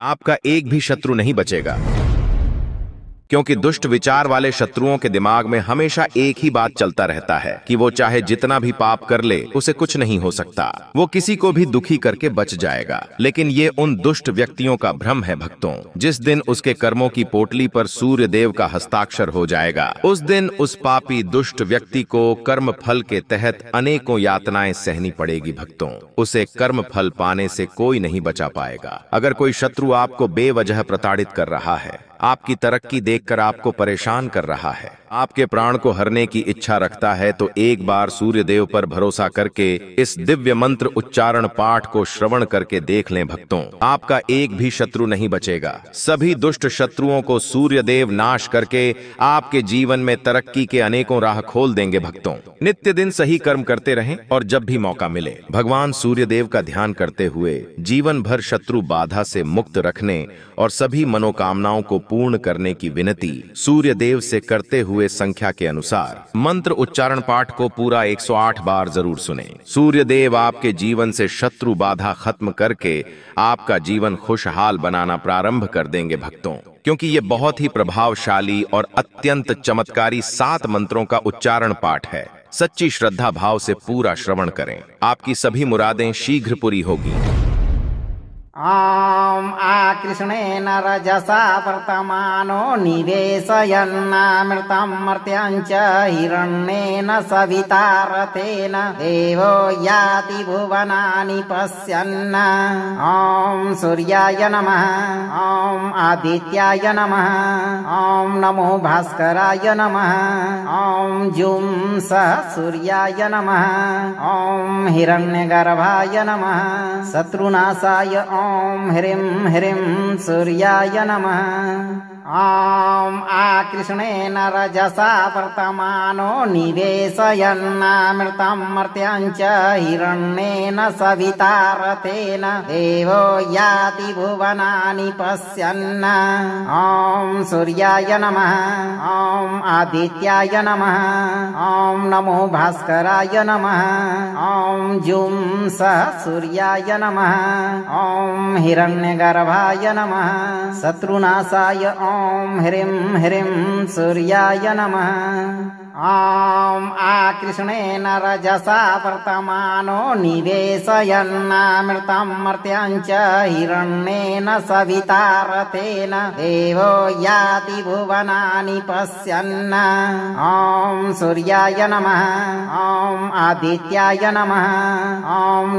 आपका एक भी शत्रु नहीं बचेगा, क्योंकि दुष्ट विचार वाले शत्रुओं के दिमाग में हमेशा एक ही बात चलता रहता है कि वो चाहे जितना भी पाप कर ले उसे कुछ नहीं हो सकता, वो किसी को भी दुखी करके बच जाएगा। लेकिन ये उन दुष्ट व्यक्तियों का भ्रम है भक्तों। जिस दिन उसके कर्मों की पोटली पर सूर्य देव का हस्ताक्षर हो जाएगा, उस दिन उस पापी दुष्ट व्यक्ति को कर्म फल के तहत अनेकों यातनाएं सहनी पड़ेगी भक्तों। उसे कर्म फल पाने से कोई नहीं बचा पाएगा। अगर कोई शत्रु आपको बेवजह प्रताड़ित कर रहा है, आपकी तरक्की देखकर आपको परेशान कर रहा है, आपके प्राण को हरने की इच्छा रखता है, तो एक बार सूर्य देव पर भरोसा करके इस दिव्य मंत्र उच्चारण पाठ को श्रवण करके देख लें भक्तों। आपका एक भी शत्रु नहीं बचेगा। सभी दुष्ट शत्रुओं को सूर्य देव नाश करके आपके जीवन में तरक्की के अनेकों राह खोल देंगे भक्तों। नित्य दिन सही कर्म करते रहें और जब भी मौका मिले भगवान सूर्य देव का ध्यान करते हुए जीवन भर शत्रु बाधा से मुक्त रखने और सभी मनोकामनाओं को पूर्ण करने की विनती सूर्य देव से करते हुए संख्या के अनुसार मंत्र उच्चारण पाठ को पूरा 108 बार जरूर सुने। सूर्य देव आपके जीवन से शत्रु बाधा खत्म करके आपका जीवन खुशहाल बनाना प्रारंभ कर देंगे भक्तों, क्योंकि ये बहुत ही प्रभावशाली और अत्यंत चमत्कारी 7 मंत्रों का उच्चारण पाठ है। सच्ची श्रद्धा भाव से पूरा श्रवण करें, आपकी सभी मुरादें शीघ्र पूरी होगी। ॐ आकृष्णेन रजसा वर्तमानो निवेशयन्नामृतं मर्त्याञ्च हिरण्येन सविता रथेन देवो याति भुवनानि पश्यन्। ॐ सूर्याय नमः, ॐ आदित्याय नमः, ॐ नमो भास्कराय नमः, ॐ जुं सः सूर्याय नमः, ॐ हिरण्यगर्भाय नमः, शत्रुनाशाय ॐ ह्रीं ह्रीं सूर्याय नमः। ॐ आकृष्णेन रजसा वर्तमानो निवेशयन्नामृतं मर्त्याञ्च हिरण्येन सविता रथेन देवो याति भुवनानि पश्यन्। ॐ सूर्याय नमः, ॐ आदित्याय नमः, ॐ नमो भास्कराय नमः, ॐ जुं सः सूर्याय नमः, ॐ हिरण्यगर्भाय नमः, शत्रुनाशाय ॐ ह्रीं ह्रीं सूर्याय नमः। ॐ आकृष्णेन रजसा वर्तमानो निवेशयन्नामृतं मर्त्याञ्च हिरण्येन सविता रथेन देवो याति भुवनानि पश्यन्। ॐ सूर्याय नमः, ॐ आदित्याय नमः, ॐ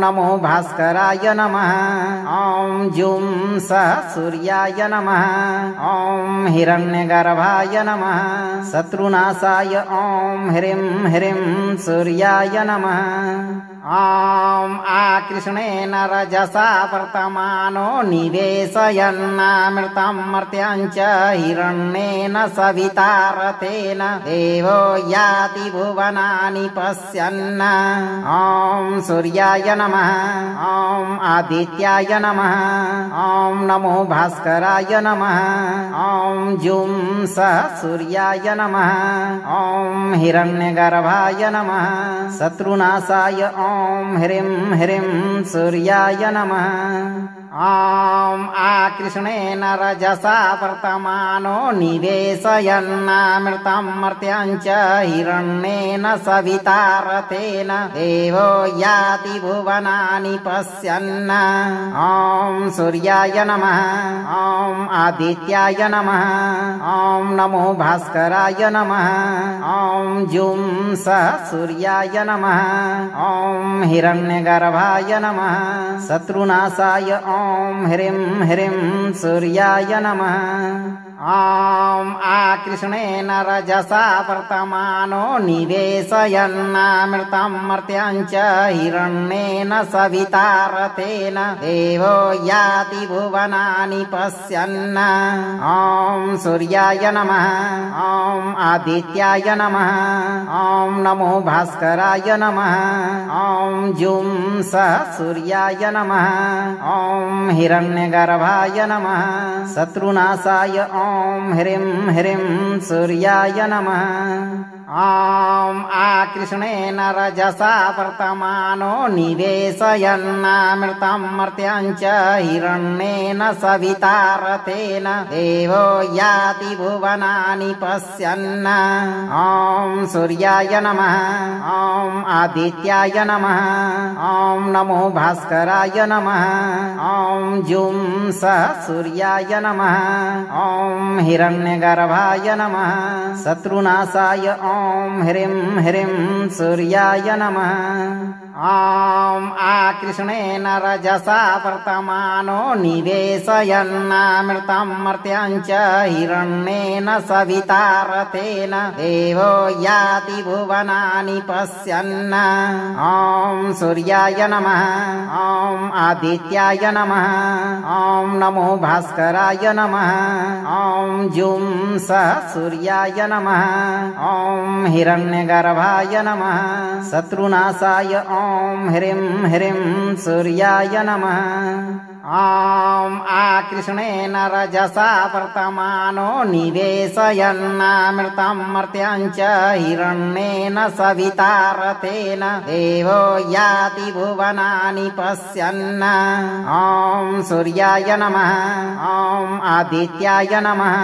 नमो भास्कराय नमः, ॐ जुं सः सूर्याय नमः, ॐ हिरण्यगर्भाय नमः, शत्रुनाशाय ॐ ह्रीं ह्रीं सूर्याय नमः। ॐ आकृष्णेन रजसा वर्तमानो निवेशयन्नामृतं मर्त्याञ्च हिरण्येन सविता रथेन देवो याति भुवनानि पश्यन्। ॐ सूर्याय नमः, ॐ आदित्याय नमः, ॐ नमो भास्कराय नमः, ॐ जुं सः सूर्याय नमः, ॐ हिरण्यगर्भाय नमः, शत्रुनाशाय ॐ ह्रीं ह्रीं सूर्याय नमः। ॐ आकृष्णेन रजसा वर्तमानो निवेशयन्नामृतं मर्त्याञ्च हिरण्येन सविता रथेन देवो याति भुवनानि पश्यन्। ॐ सूर्याय नमः, ॐ आदित्याय नमः, ॐ नमो भास्कराय नमः, ॐ जुं सः सूर्याय नमः, ॐ हिरण्यगर्भाय नमः, शत्रुनाशाय ॐ ह्रीं ह्रीं सूर्याय नमः। ॐ आकृष्णेन रजसा वर्तमानो निवेशयन्नामृतं मर्त्याञ्च हिरण्येन सविता रथेन देवो याति भुवनानि पश्यन्। ॐ सूर्याय नमः, ॐ आदित्याय नमः, ॐ नमो भास्कराय नमः, ॐ जुं सः सूर्याय नमः, ॐ हिरण्यगर्भाय नमः, शत्रुनाशाय ॐ ह्रीं ह्रीं सूर्याय नमः। ॐ आकृष्णेन रजसा वर्तमानो निवेशयन्नामृतं मर्त्यं च हिरण्येन सविता रथेन देवो याति भुवनानि पश्यन् ॐ सूर्याय नमः ॐ आदित्याय नमः ॐ नमो भास्कराय नमः ॐ जुं सः सूर्याय नमः ॐ हिरण्यगर्भाय नमः शत्रुनाशाय ॐ ह्रीं ह्रीं सूर्याय नमः ॐ आकृष्णेन रजसा वर्तमानो निवेशयन्नामृतं मर्त्यं च हिरण्येन सविता रथेन देवो याति भुवनानि पश्यन् ॐ सूर्याय नमः ॐ आदित्याय नमः ॐ नमो भास्कराय नमः ॐ जुं सः सूर्याय नमः ॐ हिरण्यगर्भाय नमः शत्रुनाशाय ॐ ह्रीं ह्रीं सूर्याय नमः ॐ आकृष्णेन रजसा वर्तमानो निवेशयन्नामृतं मर्त्यं च हिरण्येन सविता रथेन देवो याति भुवनानि पश्यन् ॐ सूर्याय नमः ॐ आदित्याय नमः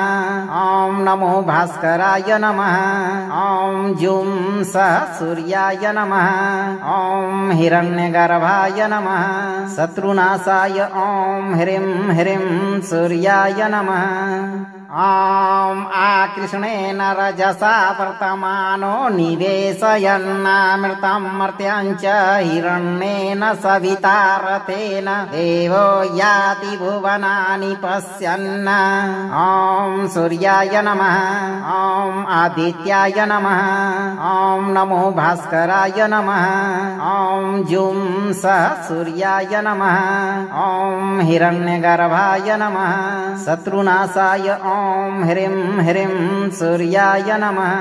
ॐ नमो भास्कराय नमः ॐ जुं सः सूर्याय नमः ॐ हिरण्यगर्भाय नमः शत्रुनाशाय ॐ ह्रीं ह्रीं सूर्याय नमः ॐ आकृष्णेन रजसा वर्तमानो निवेशयन्नामृतं मर्त्यं च हिरण्येन सविता रथेन देवो याति भुवनानि पश्यन् ॐ सूर्याय नमः ॐ आदित्याय नमः ॐ नमो भास्कराय नमः ॐ जुं सः सूर्याय नमः ॐ हिरण्यगर्भाय नमः शत्रुनाशाय ॐ ह्रीं ह्रीं सूर्याय नमः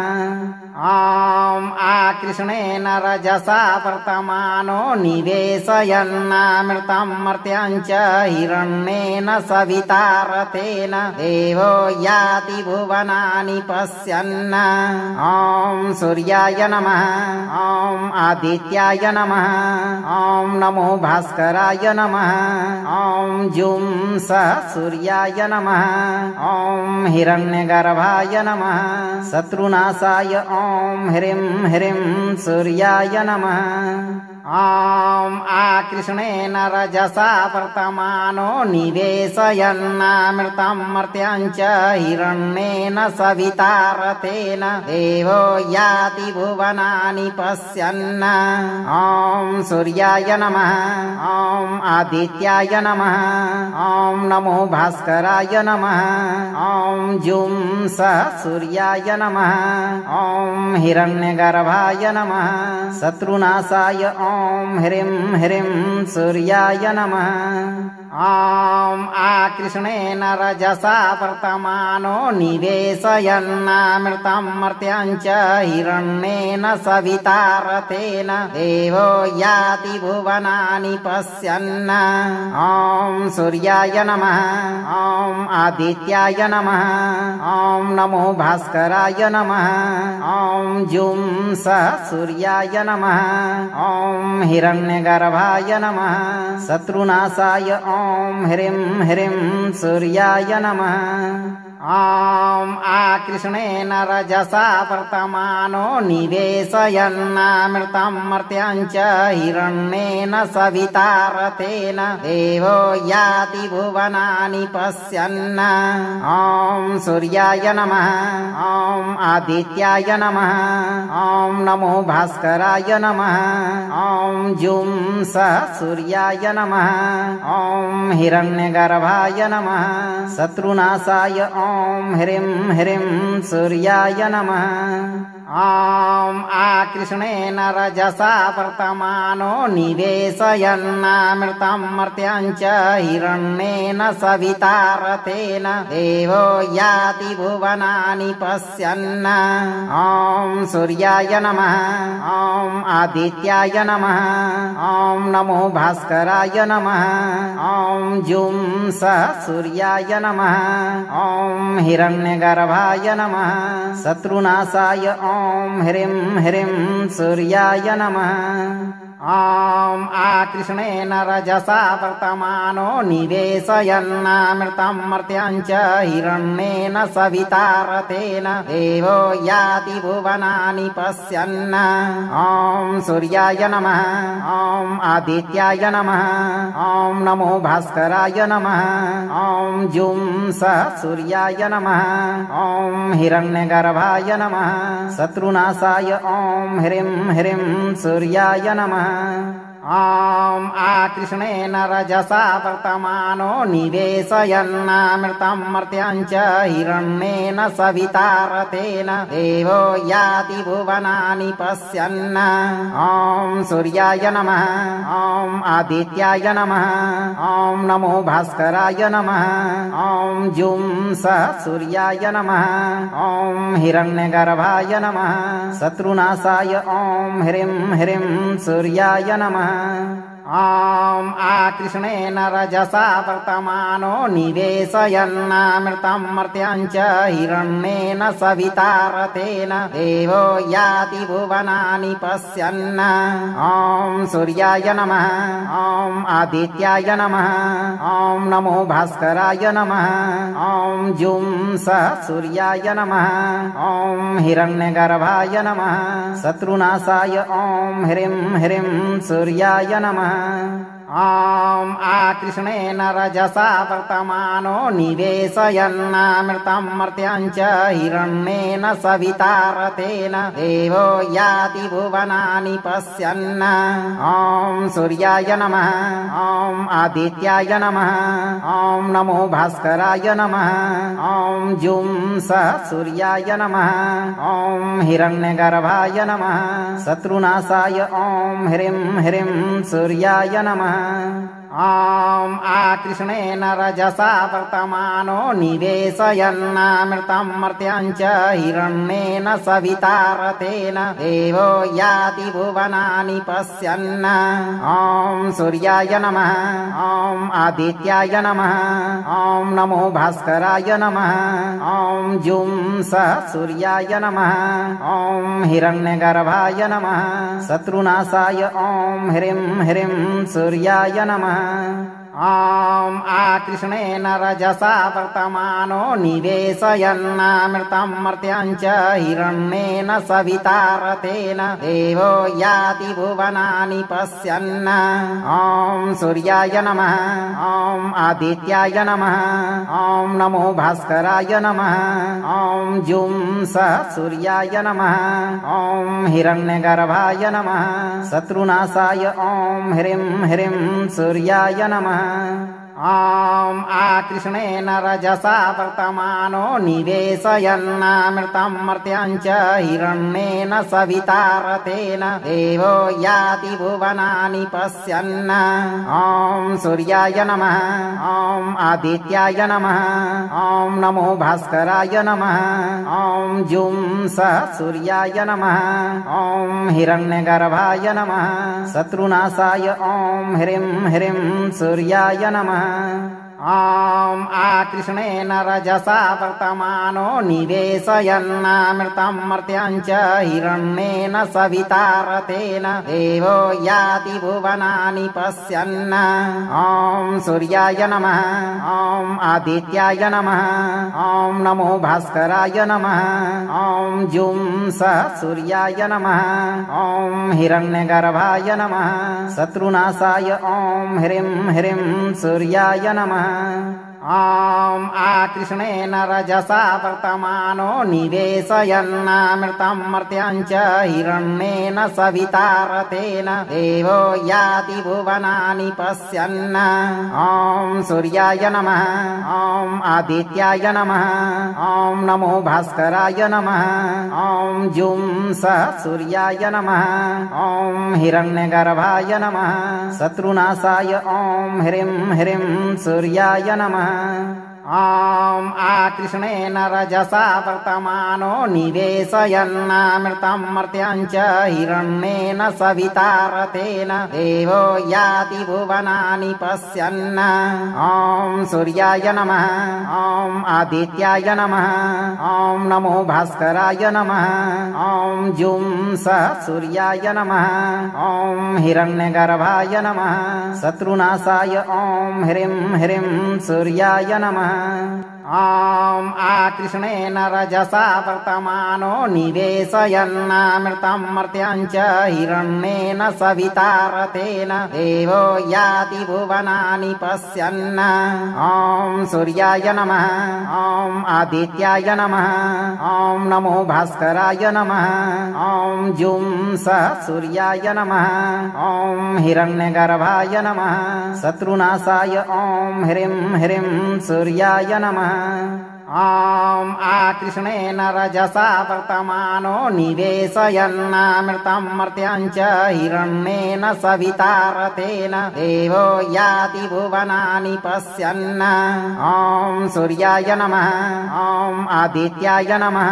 ॐ आकृष्णेन रजसा वर्तमानो निवेशयन्नामृतं मर्त्यं च हिरण्येन सविता रथेन देवो याति भुवनानि पश्यन् ॐ सूर्याय नमः ॐ आदित्याय नमः ॐ नमो भास्कराय नमः ॐ जुं सः सूर्याय नमः ॐ हिरण्यगर्भाय नमः शत्रुनाशाय ॐ ह्रीं ह्रीं सूर्याय नमः ॐ आकृष्णेन रजसा वर्तमानो निवेशयन्नामृतं मर्त्यं च हिरण्येन सविता रथेन देवो याति भुवनानि पश्यन् ॐ सूर्याय नमः ॐ आदित्याय नमः ॐ नमो भास्कराय नमः ॐ जुं सः सूर्याय नमः ॐ हिरण्यगर्भाय नमः शत्रुनाशाय ॐ ह्रीं ह्रीं सूर्याय नमः ॐ आकृष्णेन रजसा वर्तमानो निवेशयन्नामृतं मर्त्यं च हिरण्येन सविता रथेन देवो याति भुवनानि पश्यन् ॐ सूर्याय नमः ॐ आदित्याय नमः ॐ नमो भास्कराय नमः ॐ जुं सः सूर्याय नमः ॐ हिरण्यगर्भाय नमः शत्रुनाशाय ॐ ह्रीं ह्रीं सूर्याय नमः ॐ आकृष्णेन रजसा वर्तमानो निवेशयन्नामृतं मर्त्यं च हिरण्येन सविता रथेन देवो याति भुवनानि पश्यन् ॐ सूर्याय नमः ॐ आदित्याय नमः ॐ नमो भास्कराय नमः ॐ जुं सः सूर्याय नमः ॐ हिरण्यगर्भाय नमः शत्रुनाशाय ॐ ह्रीं ह्रीं सूर्याय नमः ॐ आकृष्णेन रजसा वर्तमानो निवेशयन्नामृतं मर्त्यं च हिरण्येन सविता रथेन देवो याति भुवनानि पश्यन् ॐ सूर्याय नमः ॐ आदित्याय नमः ॐ नमो भास्कराय नमः ॐ जुं सः सूर्याय नमः ॐ हिरण्यगर्भाय नमः शत्रुनाशाय ॐ ह्रीं ह्रीं सूर्याय नमः ॐ आकृष्णेन रजसा वर्तमानो निवेशयन्नामृतं मर्त्यां च हिरण्येन सविता रथेन देवो याति भुवनानि पश्यन् ॐ सूर्याय नमः ॐ आदित्याय नमः ॐ नमो भास्कराय नमः ॐ जुं सः सूर्याय नमः ॐ हिरण्यगर्भाय नमः शत्रुनाशाय ॐ ह्रीं ह्रीं सूर्याय नमः ॐ आकृष्णेन रजसा वर्तमानो निवेशयन्नामृतं मर्त्यां च हिरण्येन सविता रथेन देवो याति भुवनानि पश्यन् ॐ सूर्याय नमः ॐ आदित्याय नमः ॐ नमो भास्कराय नमः ॐ जुं सः सूर्याय नमः ॐ हिरण्यगर्भाय नमः शत्रुनाशाय ॐ ह्रीं ह्रीं सूर्याय नमः ॐ आकृष्णेन रजसा वर्तमानो निवेशयन्नामृतं मर्त्यां च हिरण्येन सविता रथेन देवो याति भुवनानि पश्यन् ॐ सूर्याय नमः ॐ आदित्याय नमः ॐ नमो भास्कराय नमः ॐ जुं सः सूर्याय नमः ॐ हिरण्यगर्भाय नमः शत्रुनाशाय ॐ ह्रीं ह्रीं सूर्याय नमः ॐ आकृष्णेन रजसा वर्तमानो निवेशयन्नामृतं मर्त्यां च हिरण्येन सविता रथेन देवो याति भुवनानि पश्यन् ॐ सूर्याय नमः ॐ आदित्याय नमः ॐ नमो भास्कराय नमः ॐ जुं सः सूर्याय नमः ॐ हिरण्यगर्भाय नमः शत्रुनाशाय ॐ ह्रीं ह्रीं सूर्याय नमः ॐ आकृष्णेन रजसा वर्तमानो निवेशयन्नामृतं मर्त्यां च हिरण्येन सविता रथेन देवो याति भुवनानि पश्यन् ॐ सूर्याय नमः ॐ आदित्याय नमः ॐ नमो भास्कराय नमः ॐ जुं सः सूर्याय नमः ॐ हिरण्यगर्भाय नमः शत्रुनाशाय ॐ ह्रीं ह्रीं सूर्याय नमः ॐ आकृष्णेन रजसा वर्तमानो निवेशयन्नामृतं मर्त्यां च हिरण्येन सविता रथेन देवो याति भुवनानि पश्यन् ॐ सूर्याय नमः ॐ आदित्याय नमः ॐ नमो भास्कराय नमः ॐ जुं सः सूर्याय नमः ॐ हिरण्यगर्भाय नमः शत्रुनाशाय ॐ ह्रीं ह्रीं सूर्याय नमः ॐ आकृष्णेन रजसा वर्तमानो निवेशयन्नामृतं मर्त्यां च हिरण्येन सविता रथेन देवो याति भुवनानि पश्यन् ॐ सूर्याय नमः ॐ आदित्याय नमः ॐ नमो भास्कराय नमः ॐ जुं सः सूर्याय नमः ॐ हिरण्यगर्भाय नमः शत्रुनाशाय ॐ ह्रीं ह्रीं सूर्याय नमः ॐ आकृष्णेन रजसा वर्तमानो निवेशयन्नामृतं मर्त्यां च हिरण्येन सविता रथेन देवो याति भुवनानि पश्यन् ॐ सूर्याय नमः ॐ आदित्याय नमः ॐ नमो भास्कराय नमः ॐ जुं सः सूर्याय नमः ॐ हिरण्यगर्भाय नमः शत्रुनाशाय ॐ ह्रीं ह्रीं सूर्याय नमः ॐ आकृष्णेन रजसा वर्तमानो निवेशयन्नामृतं मर्त्यां च हिरण्येन सविता रथेन देवो याति भुवनानि पश्यन् ॐ सूर्याय नमः ॐ आदित्याय नमः ॐ नमो भास्कराय नमः ॐ जुं सः सूर्याय नमः ॐ हिरण्यगर्भाय नमः शत्रुनाशाय ॐ ह्रीं ह्रीं सूर्याय नमः ॐ आकृष्णेन रजसा वर्तमानो निवेशयन्नामृतं मर्त्यं च हिरण्येन सविता रथेन देवो याति भुवनानि पश्यन् ॐ सूर्याय नमः ॐ आदित्याय नमः ॐ नमो भास्कराय नमः ॐ जुं सः सूर्याय नमः ॐ हिरण्यगर्भाय नमः शत्रुनाशाय ॐ ह्रीं ह्रीं सूर्याय नमः ॐ आकृष्णेन रजसा वर्तमानो निवेशयन्नामृतं मर्त्यं च हिरण्येन सविता रथेन देवो याति भुवनानि पश्यन् ॐ सूर्याय नमः ॐ आदित्याय नमः ॐ नमो भास्कराय नमः ॐ जुं सः सूर्याय नमः ॐ हिरण्यगर्भाय नमः शत्रुनाशाय ॐ ह्रीं ह्रीं सूर्याय नमः ॐ आकृष्णेन रजसा वर्तमानो निवेशयन्नामृतं मर्त्यं च हिरण्येन सविता रथेन देवो याति भुवनानि पश्यन् ॐ सूर्याय नमः ॐ आदित्याय नमः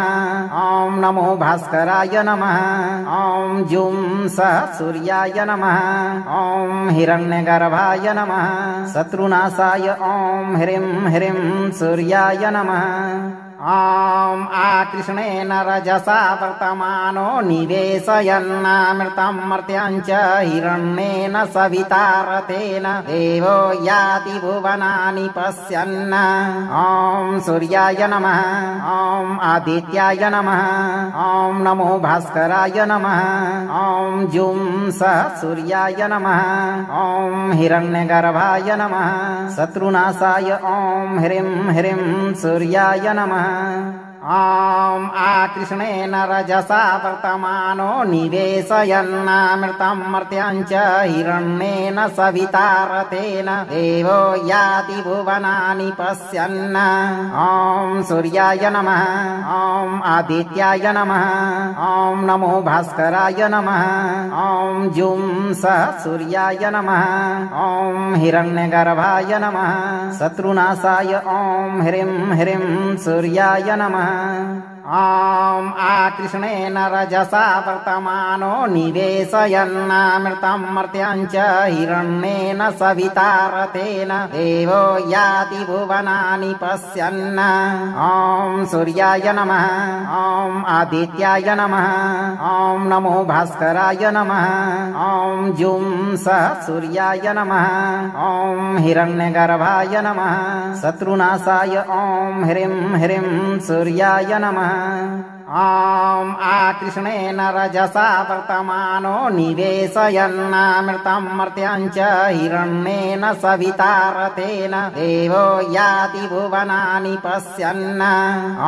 ॐ नमो भास्कराय नमः ॐ जुं सः सूर्याय नमः ॐ हिरण्यगर्भाय नमः शत्रुनाशाय ॐ ह्रीं ह्रीं सूर्याय नमः ॐ आकृष्णेन रजसा वर्तमानो निवेशयन्नामृतं मर्त्यं च हिरण्येन सविता रथेन देवो याति भुवनानि पश्यन् ॐ सूर्याय नमः ॐ आदित्याय नमः ॐ नमो भास्कराय नमः ॐ जुं सः सूर्याय नमः ॐ हिरण्यगर्भाय नमः शत्रुनाशाय ॐ ह्रीं ह्रीं सूर्याय नमः ॐ आकृष्णेन रजसा वर्तमानो निवेशयन्नामृतं मर्त्यं च हिरण्येन सविता रथेन देवो याति भुवनानि पश्यन् ॐ सूर्याय नमः ॐ आदित्याय नमः ॐ नमो भास्कराय नमः ॐ जुं सः सूर्याय नमः ॐ हिरण्यगर्भाय नमः शत्रुनाशाय ॐ ह्रीं ह्रीं सूर्याय नमः ॐ आकृष्णेन रजसा वर्तमानो निवेशयन्नामृतं मर्त्यं च हिरण्येन सविता रथेन देवो याति भुवनानि पश्यन् ॐ सूर्याय नमः ॐ आदित्याय नमः ॐ नमो भास्कराय नमः ॐ जुं सः सूर्याय नमः ॐ हिरण्यगर्भाय नमः शत्रुनाशाय ॐ ह्रीं ह्रीं सूर्याय नमः ॐ आकृष्णेन रजसा वर्तमानो निवेशयन्नामृतं मर्त्यं च हिरण्येन सविता रथेन देवो याति भुवनानि पश्यन्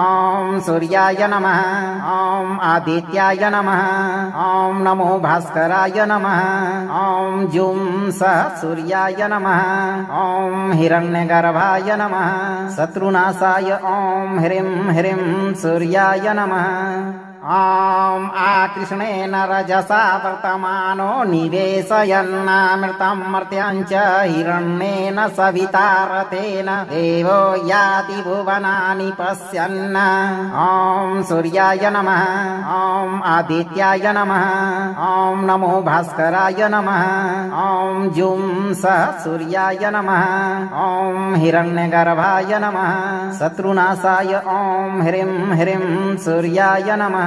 ॐ सूर्याय नमः ॐ आदित्याय नमः ॐ नमो भास्कराय नमः ॐ जुं सः सूर्याय नमः ॐ हिरण्यगर्भाय नमः शत्रुनाशाय ॐ ह्रीं ह्रीं सूर्याय नमः ॐ आकृष्णेन रजसा वर्तमानो निवेशयन्नामृतं मर्त्यं च हिरण्येन सविता रथेन देवो याति भुवनानि पश्यन् ॐ सूर्याय नमः ॐ आदित्याय नमः ॐ नमो भास्कराय नमः ॐ जुं सः सूर्याय नमः ॐ हिरण्यगर्भाय नमः शत्रुनाशाय ॐ ह्रीं ह्रीं सूर्याय नमः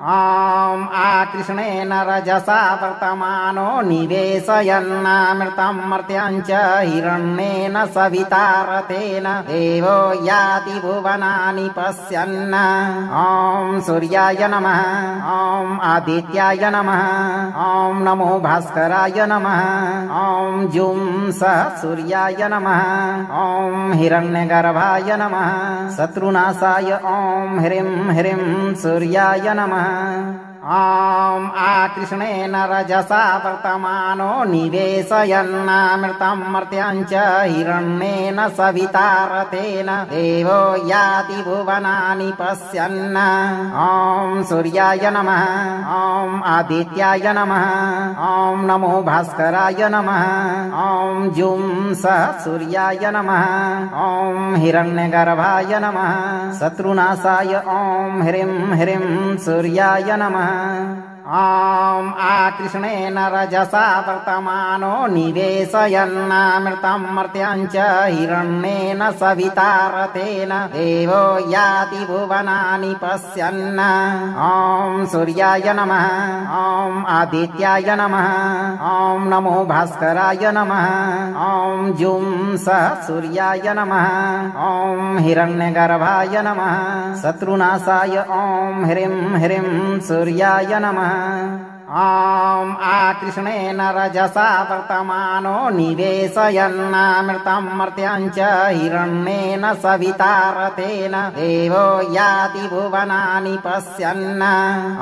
ॐ आकृष्णेन रजसा वर्तमानो निवेशयन्नामृतं मर्त्यं च हिरण्येन सविता रथेन देवो याति भुवनानि पश्यन् ॐ सूर्याय नमः ॐ आदित्याय नमः ॐ नमो भास्कराय नमः ॐ जुं सः सूर्याय नमः ॐ हिरण्यगर्भाय नमः शत्रुनाशाय ॐ ह्रीं ह्रीं सूर्याय नमः ॐ आकृष्णेन रजसा वर्तमानो निवेशयन्नामृतं मर्त्यां च हिरण्येन सविता रथेन देवो याति भुवनानि पश्यन् ॐ सूर्याय नमः ॐ आदित्याय नमः ॐ नमो भास्कराय नमः ॐ जुं सः सूर्याय नमः ॐ हिरण्यगर्भाय नमः शत्रुनाशाय ॐ ह्रीं ह्रीं सूर्याय नमः ॐ आकृष्णेन रजसा वर्तमानो निवेशयन्नामृतं मर्त्यां च हिरण्येन सविता रथेन देवो याति भुवनानि पश्यन् ॐ सूर्याय नमः ॐ आदित्याय नमः ॐ नमो भास्कराय नमः ॐ जुं सः सूर्याय नमः ॐ हिरण्यगर्भाय नमः शत्रुनाशाय ॐ ह्रीं ह्रीं सूर्याय नमः ॐ आकृष्णेन रजसा वर्तमानो निवेशयन्नामृतं मर्त्यां च हिरण्येन सविता रथेन देवो याति भुवनानि पश्यन्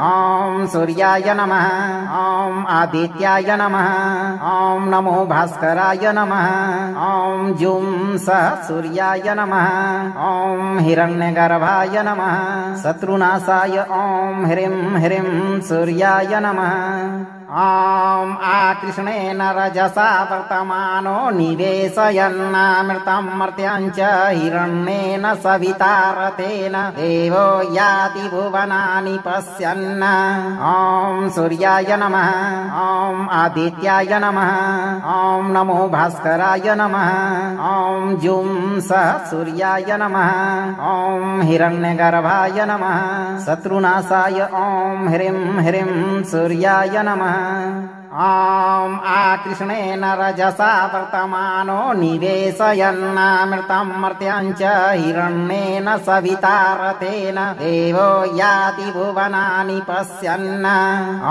ॐ सूर्याय नमः ॐ आदित्याय नमः ॐ नमो भास्कराय नमः ॐ जुं सः सूर्याय नमः ॐ हिरण्यगर्भाय नमः शत्रुनाशाय ॐ ह्रीं ह्रीं सूर्याय नमः ॐ आकृष्णेन रजसा वर्तमानो निवेशयन्नामृतं मर्त्यां च हिरण्येन सविता रथेन देवो याति भुवनानि पश्यन् ॐ सूर्याय नमः ॐ आदित्याय नमः ॐ नमो भास्कराय नमः ॐ जुं सः सूर्याय नमः ॐ हिरण्यगर्भाय नमः शत्रुनाशाय ॐ ह्रीं ह्रीं सूर्याय नमः ॐ आकृष्णेन रजसा वर्तमानो निवेशयन्नामृतं मर्त्यां च हिरण्येन सविता रथेन देवो याति भुवनानि पश्यन्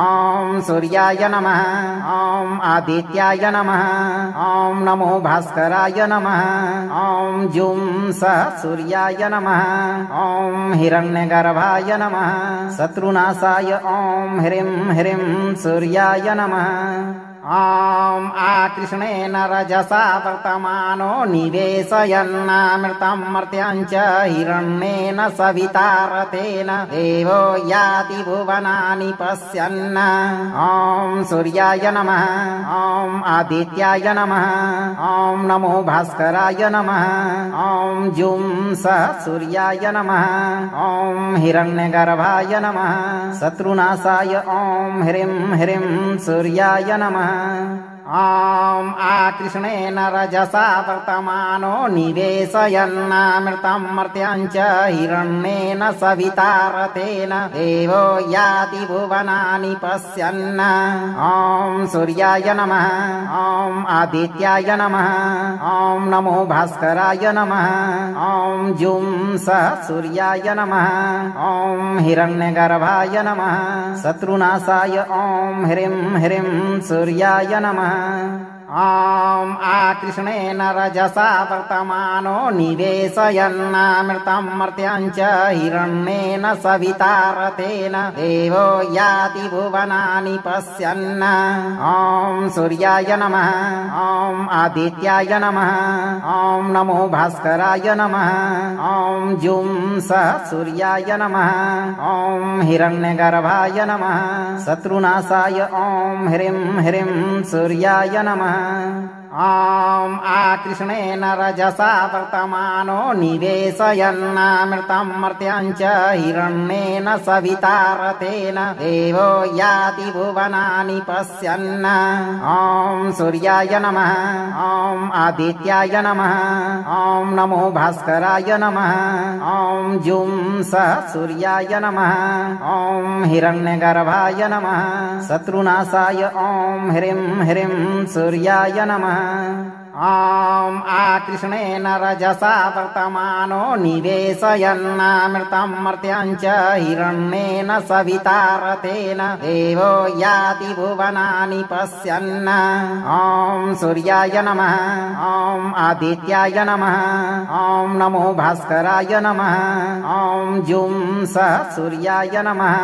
ॐ सूर्याय नमः ॐ आदित्याय नमः ॐ नमो भास्कराय नमः ॐ जुं सः सूर्याय नमः ॐ हिरण्यगर्भाय नमः शत्रुनाशाय ॐ ह्रीं ह्रीं सूर्याय नमः ॐ आकृष्णेन रजसा वर्तमानो निवेशयन्नामृतं मर्त्यां च हिरण्येन सविता रथेन देवो याति भुवनानि पश्यन् ॐ सूर्याय नमः ॐ आदित्याय नमः ॐ नमो भास्कराय नमः ॐ जुं सः सूर्याय नमः ॐ हिरण्यगर्भाय नमः शत्रुनाशाय ॐ ह्रीं ह्रीं सूर्याय नमः ॐ आकृष्णेन रजसा वर्तमानो निवेशयन्नामृतं मर्त्यां च हिरण्येन सविता रथेन देवो याति भुवनानि पश्यन् ॐ सूर्याय नमः ॐ आदित्याय नमः ॐ नमो भास्कराय नमः ॐ जुं सः सूर्याय नमः ॐ हिरण्यगर्भाय नमः शत्रुनाशाय ॐ ह्रीं ह्रीं सूर्याय नमः ॐ आकृष्णेन रजसा वर्तमानो निवेशयन्नामृतं मर्त्यां च हिरण्येन सविता रथेन देवो याति भुवनानि पश्यन् ॐ सूर्याय नमः ॐ आदित्याय नमः ॐ नमो भास्कराय नमः ॐ जुं सः सूर्याय नमः ॐ हिरण्यगर्भाय नमः शत्रुनाशाय ॐ ह्रीं ह्रीं सूर्याय नमः ॐ आकृष्णेन रजसा वर्तमानो निवेशयन्नामृतं मर्त्यां च हिरण्येन सविता रथेन देवो याति भुवनानि पश्यन् ॐ सूर्याय नमः ॐ आदित्याय नमः ॐ नमो भास्कराय नमः ॐ जुं सः सूर्याय नमः ॐ हिरण्यगर्भाय नमः शत्रुनाशाय ॐ ह्रीं ह्रीं सूर्याय नमः ॐ आकृष्णेन रजसा वर्तमानो निवेशयन्नामृतं मर्त्यं च हिरण्येन सविता रथेन देवो याति भुवनानि पश्यन् ॐ सूर्याय नमः ॐ आदित्याय नमः ॐ नमो भास्कराय नमः ॐ जुं सः सूर्याय नमः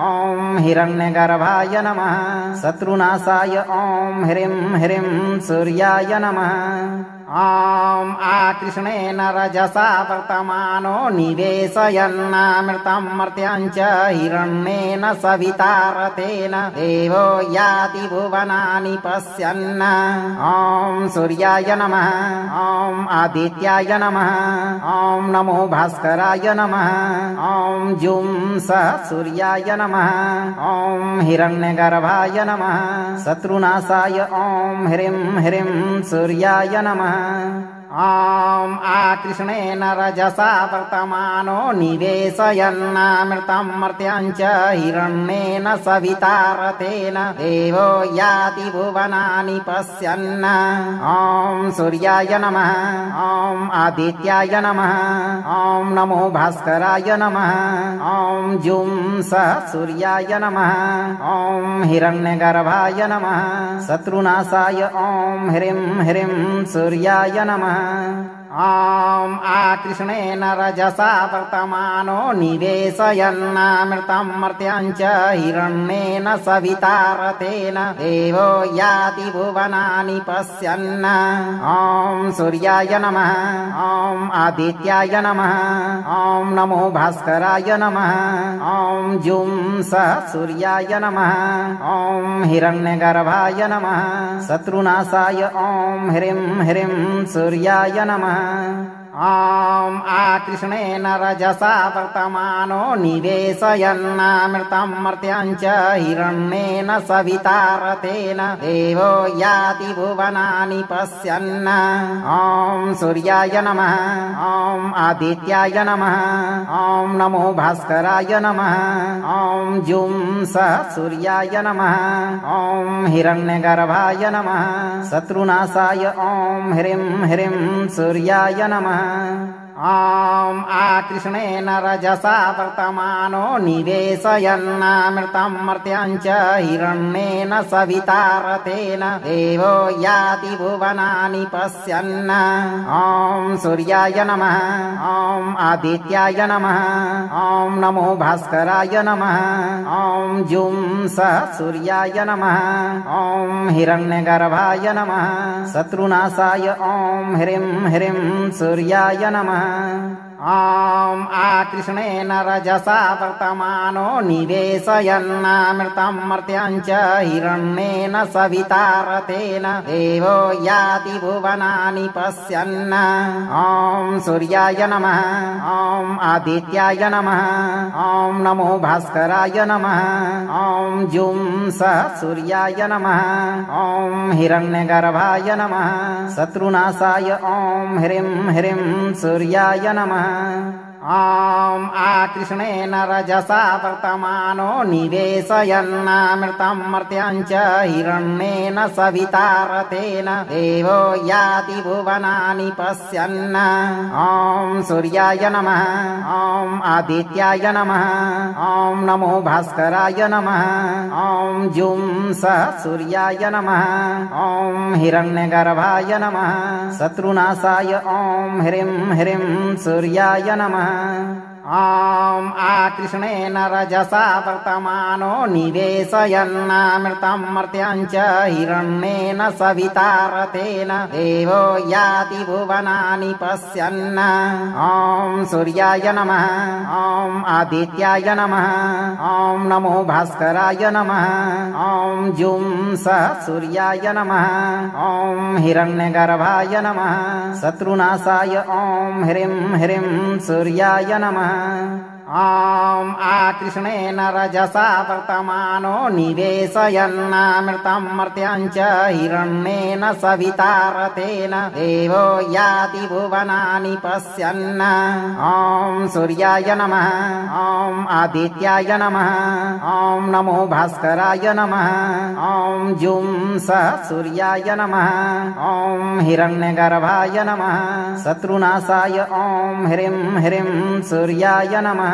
ॐ हिरण्यगर्भाय नमः शत्रुनाशाय ॐ ह्रीं ह्रीं सूर्याय नमः ॐ आकृष्णेन रजसा वर्तमानो निवेशयन्नामृतं मर्त्यं च हिरण्येन सविता रथेन देवो याति भुवनानि पश्यन् ॐ सूर्याय नमः ॐ आदित्याय नमः ॐ नमो भास्कराय नमः ॐ जुं सः सूर्याय नमः ॐ हिरण्यगर्भाय नमः शत्रुनाशाय ॐ ह्रीं ह्रीं सूर्याय नमः ॐ आकृष्णेन रजसा वर्तमानो निवेशयन्नामृतं मर्त्यं च हिरण्येन सविता रथेन देवो याति भुवनानि पश्यन् ॐ सूर्याय नमः ॐ आदित्याय नमः ॐ नमो भास्कराय नमः ॐ जुं सः सूर्याय नमः ॐ हिरण्यगर्भाय नमः शत्रुनाशाय ॐ ह्रीं ह्रीं सूर्याय नमः ॐ आकृष्णेन रजसा वर्तमानो निवेशयन्नामृतं मर्त्यं च हिरण्येन सविता रथेन देवो याति भुवनानि पश्यन् ॐ सूर्याय नमः ॐ आदित्याय नमः ॐ नमो भास्कराय नमः ॐ जुं सः सूर्याय नमः ॐ हिरण्यगर्भाय नमः शत्रुनाशाय ॐ ह्रीं ह्रीं सूर्याय नमः ॐ आकृष्णेन रजसा वर्तमानो निवेशयन्नामृतं मर्त्यं च हिरण्येन सविता रथेन देवो याति भुवनानि पश्यन् ॐ सूर्याय नमः ॐ आदित्याय नमः ॐ नमो भास्कराय नमः ॐ जुं सः सूर्याय नमः ॐ हिरण्यगर्भाय नमः शत्रुनाशाय ॐ ह्रीं ह्रीं सूर्याय नमः ॐ आकृष्णेन रजसा वर्तमानो निवेशयन्नामृतं मर्त्यं च हिरण्येन सविता रथेन देवो याति भुवनानि पश्यन् ॐ सूर्याय नमः ॐ आदित्याय नमः ॐ नमो भास्कराय नमः ॐ जुं सः सूर्याय नमः ॐ हिरण्यगर्भाय नमः शत्रुनाशाय ॐ ह्रीं ह्रीं सूर्याय नमः ॐ आकृष्णेन रजसा वर्तमानो निवेशयन्नामृतं मर्त्यं च हिरण्येन सविता रथेन देवो याति भुवनानि पश्यन् ॐ सूर्याय नमः ॐ आदित्याय नमः ॐ नमो भास्कराय नमः ॐ जुं सः सूर्याय नमः ॐ हिरण्यगर्भाय नमः शत्रुनाशाय ॐ ह्रीं ह्रीं सूर्याय नमः ॐ आकृष्णेन रजसा वर्तमानो निवेशयन्नामृतं मर्त्यं च हिरण्येन सविता रथेन देवो याति भुवनानि पश्यन् ॐ सूर्याय नमः ॐ आदित्याय नमः ॐ नमो भास्कराय नमः ॐ जुं सः सूर्याय नमः ॐ हिरण्यगर्भाय नमः शत्रुनाशाय ॐ ह्रीं ह्रीं सूर्याय नमः ॐ आकृष्णेन रजसा वर्तमानो निवेशयन्नामृतं मर्त्यं च हिरण्येन सविता रथेन देवो याति भुवनानि पश्यन् ॐ सूर्याय नमः ॐ आदित्याय नमः ॐ नमो भास्कराय नमः ॐ जुं सः सूर्याय नमः ॐ हिरण्यगर्भाय नमः शत्रुनाशाय ॐ ह्रीं ह्रीं सूर्याय नमः ॐ आकृष्णेन रजसा वर्तमानो निवेशयन्नामृतं मर्त्यं च हिरण्येन सविता रथेन देवो याति भुवनानि पश्यन् ॐ सूर्याय नमः ॐ आदित्याय नमः ॐ नमो भास्कराय नमः ॐ जुं सः सूर्याय नमः ॐ हिरण्यगर्भाय नमः शत्रुनाशाय ॐ ह्रीं ह्रीं सूर्याय नमः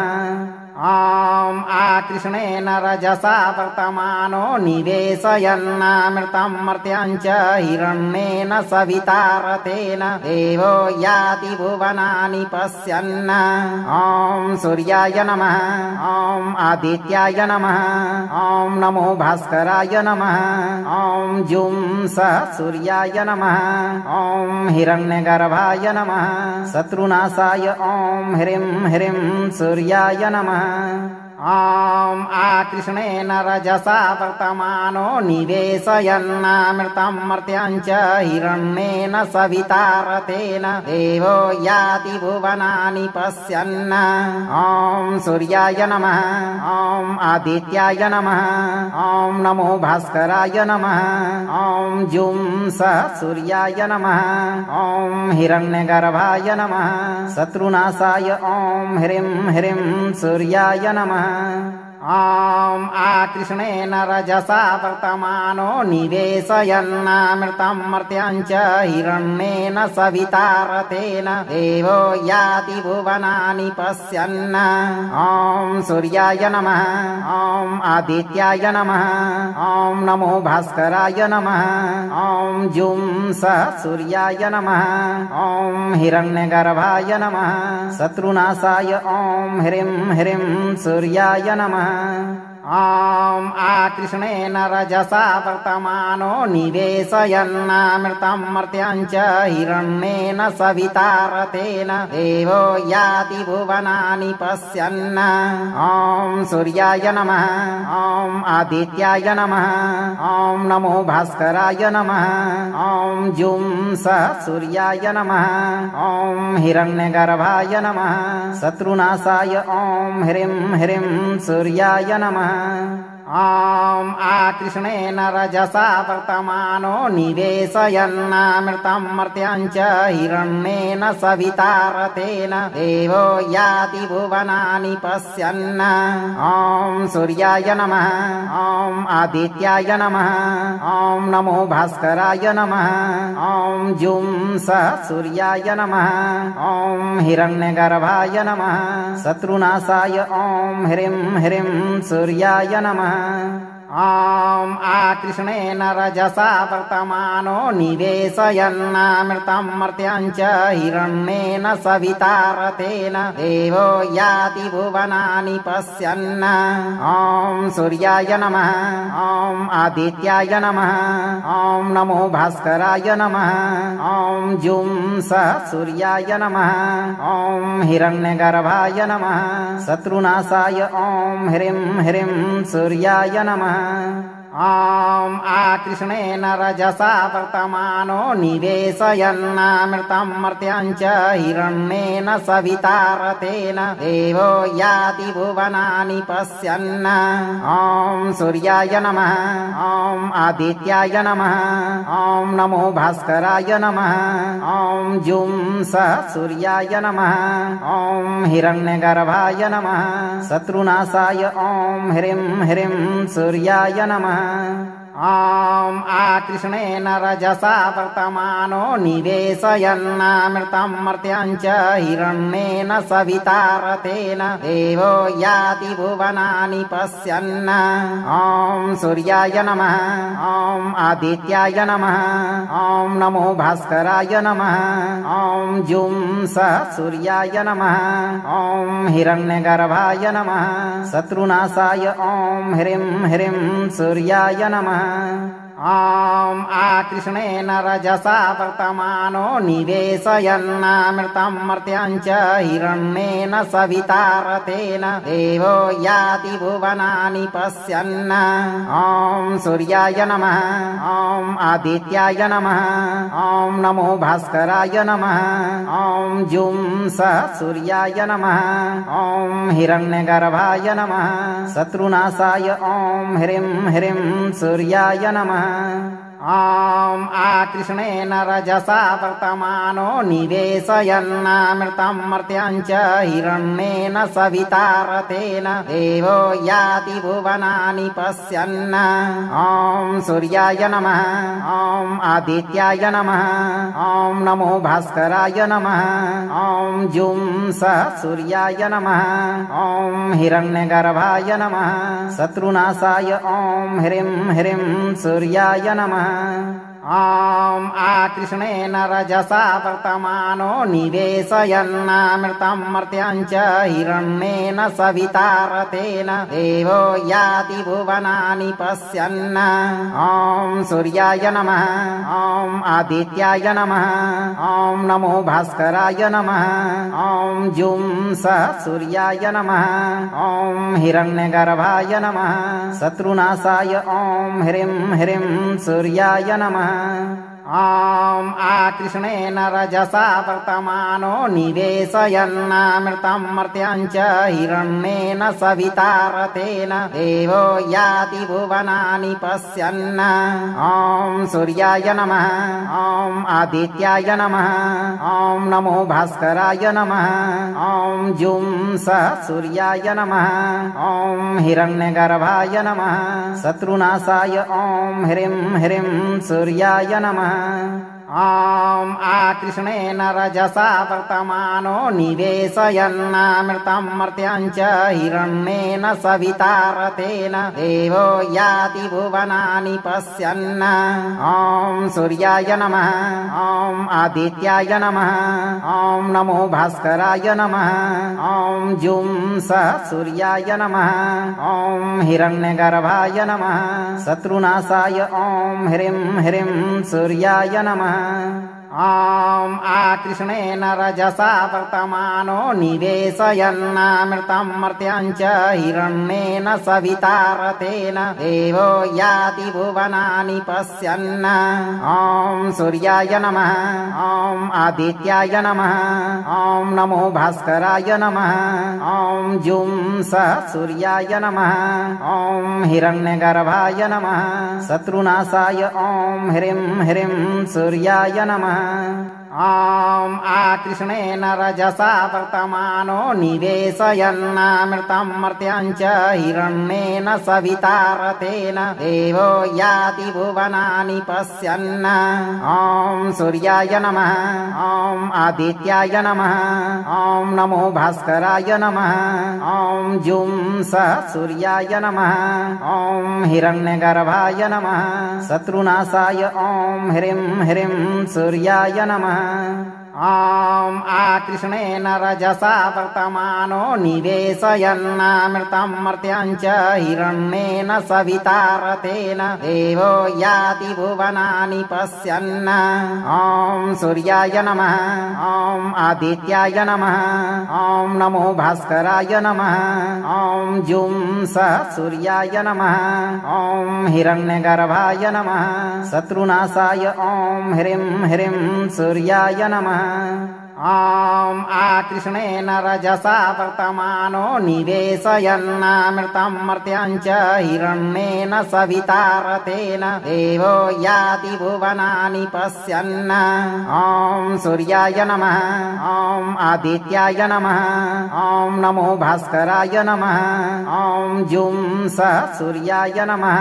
ॐ आकृष्णेन रजसा वर्तमानो निवेशयन्नामृतं मर्त्यं च हिरण्येन सविता रथेन देवो याति भुवनानि पश्यन् ॐ सूर्याय नमः ॐ आदित्याय नमः ॐ नमो भास्कराय नमः ॐ जुं सः सूर्याय नमः ॐ हिरण्यगर्भाय नमः शत्रुनाशाय ॐ ह्रीं ह्रीं सूर्याय नमः ॐ आकृष्णेन रजसा वर्तमानो निवेशयन्नामृतं मर्त्यं च हिरण्येन सविता रथेन देवो याति भुवनानि पश्यन् ॐ सूर्याय नमः ॐ आदित्याय नमः ॐ नमो भास्कराय नमः ॐ जुं सः सूर्याय नमः ॐ हिरण्यगर्भाय नमः शत्रुनाशाय ॐ ह्रीं ह्रीं सूर्याय नमः ॐ आकृष्णेन रजसा वर्तमानो निवेशयन्नामृतं मर्त्यं च हिरण्येन सविता रथेन देवो याति भुवनानि पश्यन् ॐ सूर्याय नमः ॐ आदित्याय नमः ॐ नमो भास्कराय नमः ॐ जुं सः सूर्याय नमः ॐ हिरण्यगर्भाय नमः शत्रुनाशाय ॐ ह्रीं ह्रीं सूर्याय नमः ॐ आकृष्णेन रजसा वर्तमानो निवेशयन्नामृतं मर्त्यं च हिरण्येन सविता रथेन देवो याति भुवनानि पश्यन् ॐ सूर्याय नमः ॐ आदित्याय नमः ॐ नमो भास्कराय नमः ॐ जुं सः सूर्याय नमः ॐ हिरण्यगर्भाय नमः शत्रुनाशाय ॐ ह्रीं ह्रीं सूर्याय नमः ॐ आकृष्णेन रजसा वर्तमानो निवेशयन्नामृतं मर्त्यं च हिरण्येन सविता रथेन देवो याति भुवनानि पश्यन् ॐ सूर्याय नमः ॐ आदित्याय नमः ॐ नमो भास्कराय नमः ॐ जुं सः सूर्याय नमः ॐ हिरण्यगर्भाय नमः शत्रुनाशाय ॐ ह्रीं ह्रीं सूर्याय नमः ॐ आकृष्णेन रजसा वर्तमानो निवेशयन्नामृतं मर्त्यं च हिरण्येन सविता रथेन देवो याति भुवनानि पश्यन् ॐ सूर्याय नमः ॐ आदित्याय नमः ॐ नमो भास्कराय नमः ॐ जुं सः सूर्याय नमः ॐ हिरण्यगर्भाय नमः शत्रुनाशाय ॐ ह्रीं ह्रीं सूर्याय नमः ॐ आकृष्णेन रजसा वर्तमानो निवेशयन्नामृतं मर्त्यं च हिरण्येन सविता रथेन देवो याति भुवनानि पश्यन् ॐ सूर्याय नमः ॐ आदित्याय नमः ॐ नमो भास्कराय नमः ॐ जुं सः सूर्याय नमः ॐ हिरण्यगर्भाय नमः शत्रुनाशाय ॐ ह्रीं ह्रीं सूर्याय नमः ॐ आकृष्णेन रजसा वर्तमानो निवेशयन्नामृतं मर्त्यं च हिरण्येन सविता रथेन देवो याति भुवनानि पश्यन् ॐ सूर्याय नमः ॐ आदित्याय नमः ॐ नमो भास्कराय नमः ॐ जुं सः सूर्याय नमः ॐ हिरण्यगर्भाय नमः शत्रुनाशाय ॐ ह्रीं ह्रीं सूर्याय नमः ॐ आकृष्णेन रजसा वर्तमानो निवेशयन्नामृतं मर्त्यां च हिरण्येन सविता रथेन देवो याति भुवनानि पश्यन् ॐ सूर्याय नमः ॐ आदित्याय नमः ॐ नमो भास्कराय नमः ॐ जुं सः सूर्याय नमः ॐ हिरण्यगर्भाय नमः शत्रुनाशाय ॐ ह्रीं ह्रीं सूर्याय नमः ॐ आकृष्णेन रजसा वर्तमानो निवेशयन्नामृतं मर्त्यां च हिरण्येन सविता रथेन देवो याति भुवनानि पश्यन् ॐ सूर्याय नमः ॐ आदित्याय नमः ॐ नमो भास्कराय नमः ॐ जुं सः सूर्याय नमः ॐ हिरण्यगर्भाय नमः शत्रुनाशाय ॐ ह्रीं ह्रीं सूर्याय नमः ॐ आकृष्णेन रजसा वर्तमानो निवेशयन्नामृतं मर्त्यां च हिरण्येन सविता रथेन देवो याति भुवनानि पश्यन् ॐ सूर्याय नमः ॐ आदित्याय नमः ॐ नमो भास्कराय नमः ॐ जुं सः सूर्याय नमः ॐ हिरण्यगर्भाय नमः शत्रुनाशाय ॐ ह्रीं ह्रीं सूर्याय नमः ॐ आकृष्णेन रजसा वर्तमानो निवेशयन्नामृतं मर्त्यां च हिरण्येन सविता रथेन देवो याति भुवनानि पश्यन् ॐ सूर्याय नमः ॐ आदित्याय नमः ॐ नमो भास्कराय नमः ॐ जुं सः सूर्याय नमः ॐ हिरण्यगर्भाय नमः शत्रुनाशाय ॐ ह्रीं ह्रीं सूर्याय नमः ॐ आकृष्णेन रजसा वर्तमानो निवेशयन्नामृतं मर्त्यां च हिरण्येन सविता रथेन देवो याति भुवनानि पश्यन् ॐ सूर्याय नमः ॐ आदित्याय नमः ॐ नमो भास्कराय नमः ॐ जुं सः सूर्याय नमः ॐ हिरण्यगर्भाय नमः शत्रुनाशाय ॐ ह्रीं ह्रीं सूर्याय नमः ॐ आकृष्णेन रजसा वर्तमानो निवेशयन्नामृतं मर्त्यां च हिरण्येन सविता रथेन देवो याति भुवनानि पश्यन् ॐ सूर्याय नमः ॐ आदित्याय नमः ॐ नमो भास्कराय नमः ॐ जुं सः सूर्याय नमः ॐ हिरण्यगर्भाय नमः शत्रुनाशाय ॐ ह्रीं ह्रीं सूर्याय नमः ॐ आकृष्णेन रजसा वर्तमानो निवेशयन्नामृतं मर्त्यां च हिरण्येन सविता रथेन देवो याति भुवनानि पश्यन् ॐ सूर्याय नमः ॐ आदित्याय नमः ॐ नमो भास्कराय नमः ॐ जुं सः सूर्याय नमः ॐ हिरण्यगर्भाय नमः शत्रुनाशाय ॐ ह्रीं ह्रीं सूर्याय नमः ॐ आकृष्णेन रजसा वर्तमानो निवेशयन्नामृतं मर्त्यां च हिरण्येन सविता रथेन देवो याति भुवनानि पश्यन् ॐ सूर्याय नमः ॐ आदित्याय नमः ॐ नमो भास्कराय नमः ॐ जुं सः सूर्याय नमः ॐ हिरण्यगर्भाय नमः शत्रुनाशाय ॐ ह्रीं ह्रीं सूर्याय नमः ॐ आकृष्णेन रजसा वर्तमानो निवेशयन्नामृतं मर्त्यां च हिरण्येन सविता रथेन देवो याति भुवनानि पश्यन् ॐ सूर्याय नमः ॐ आदित्याय नमः ॐ नमो भास्कराय नमः ॐ जुं सः सूर्याय नमः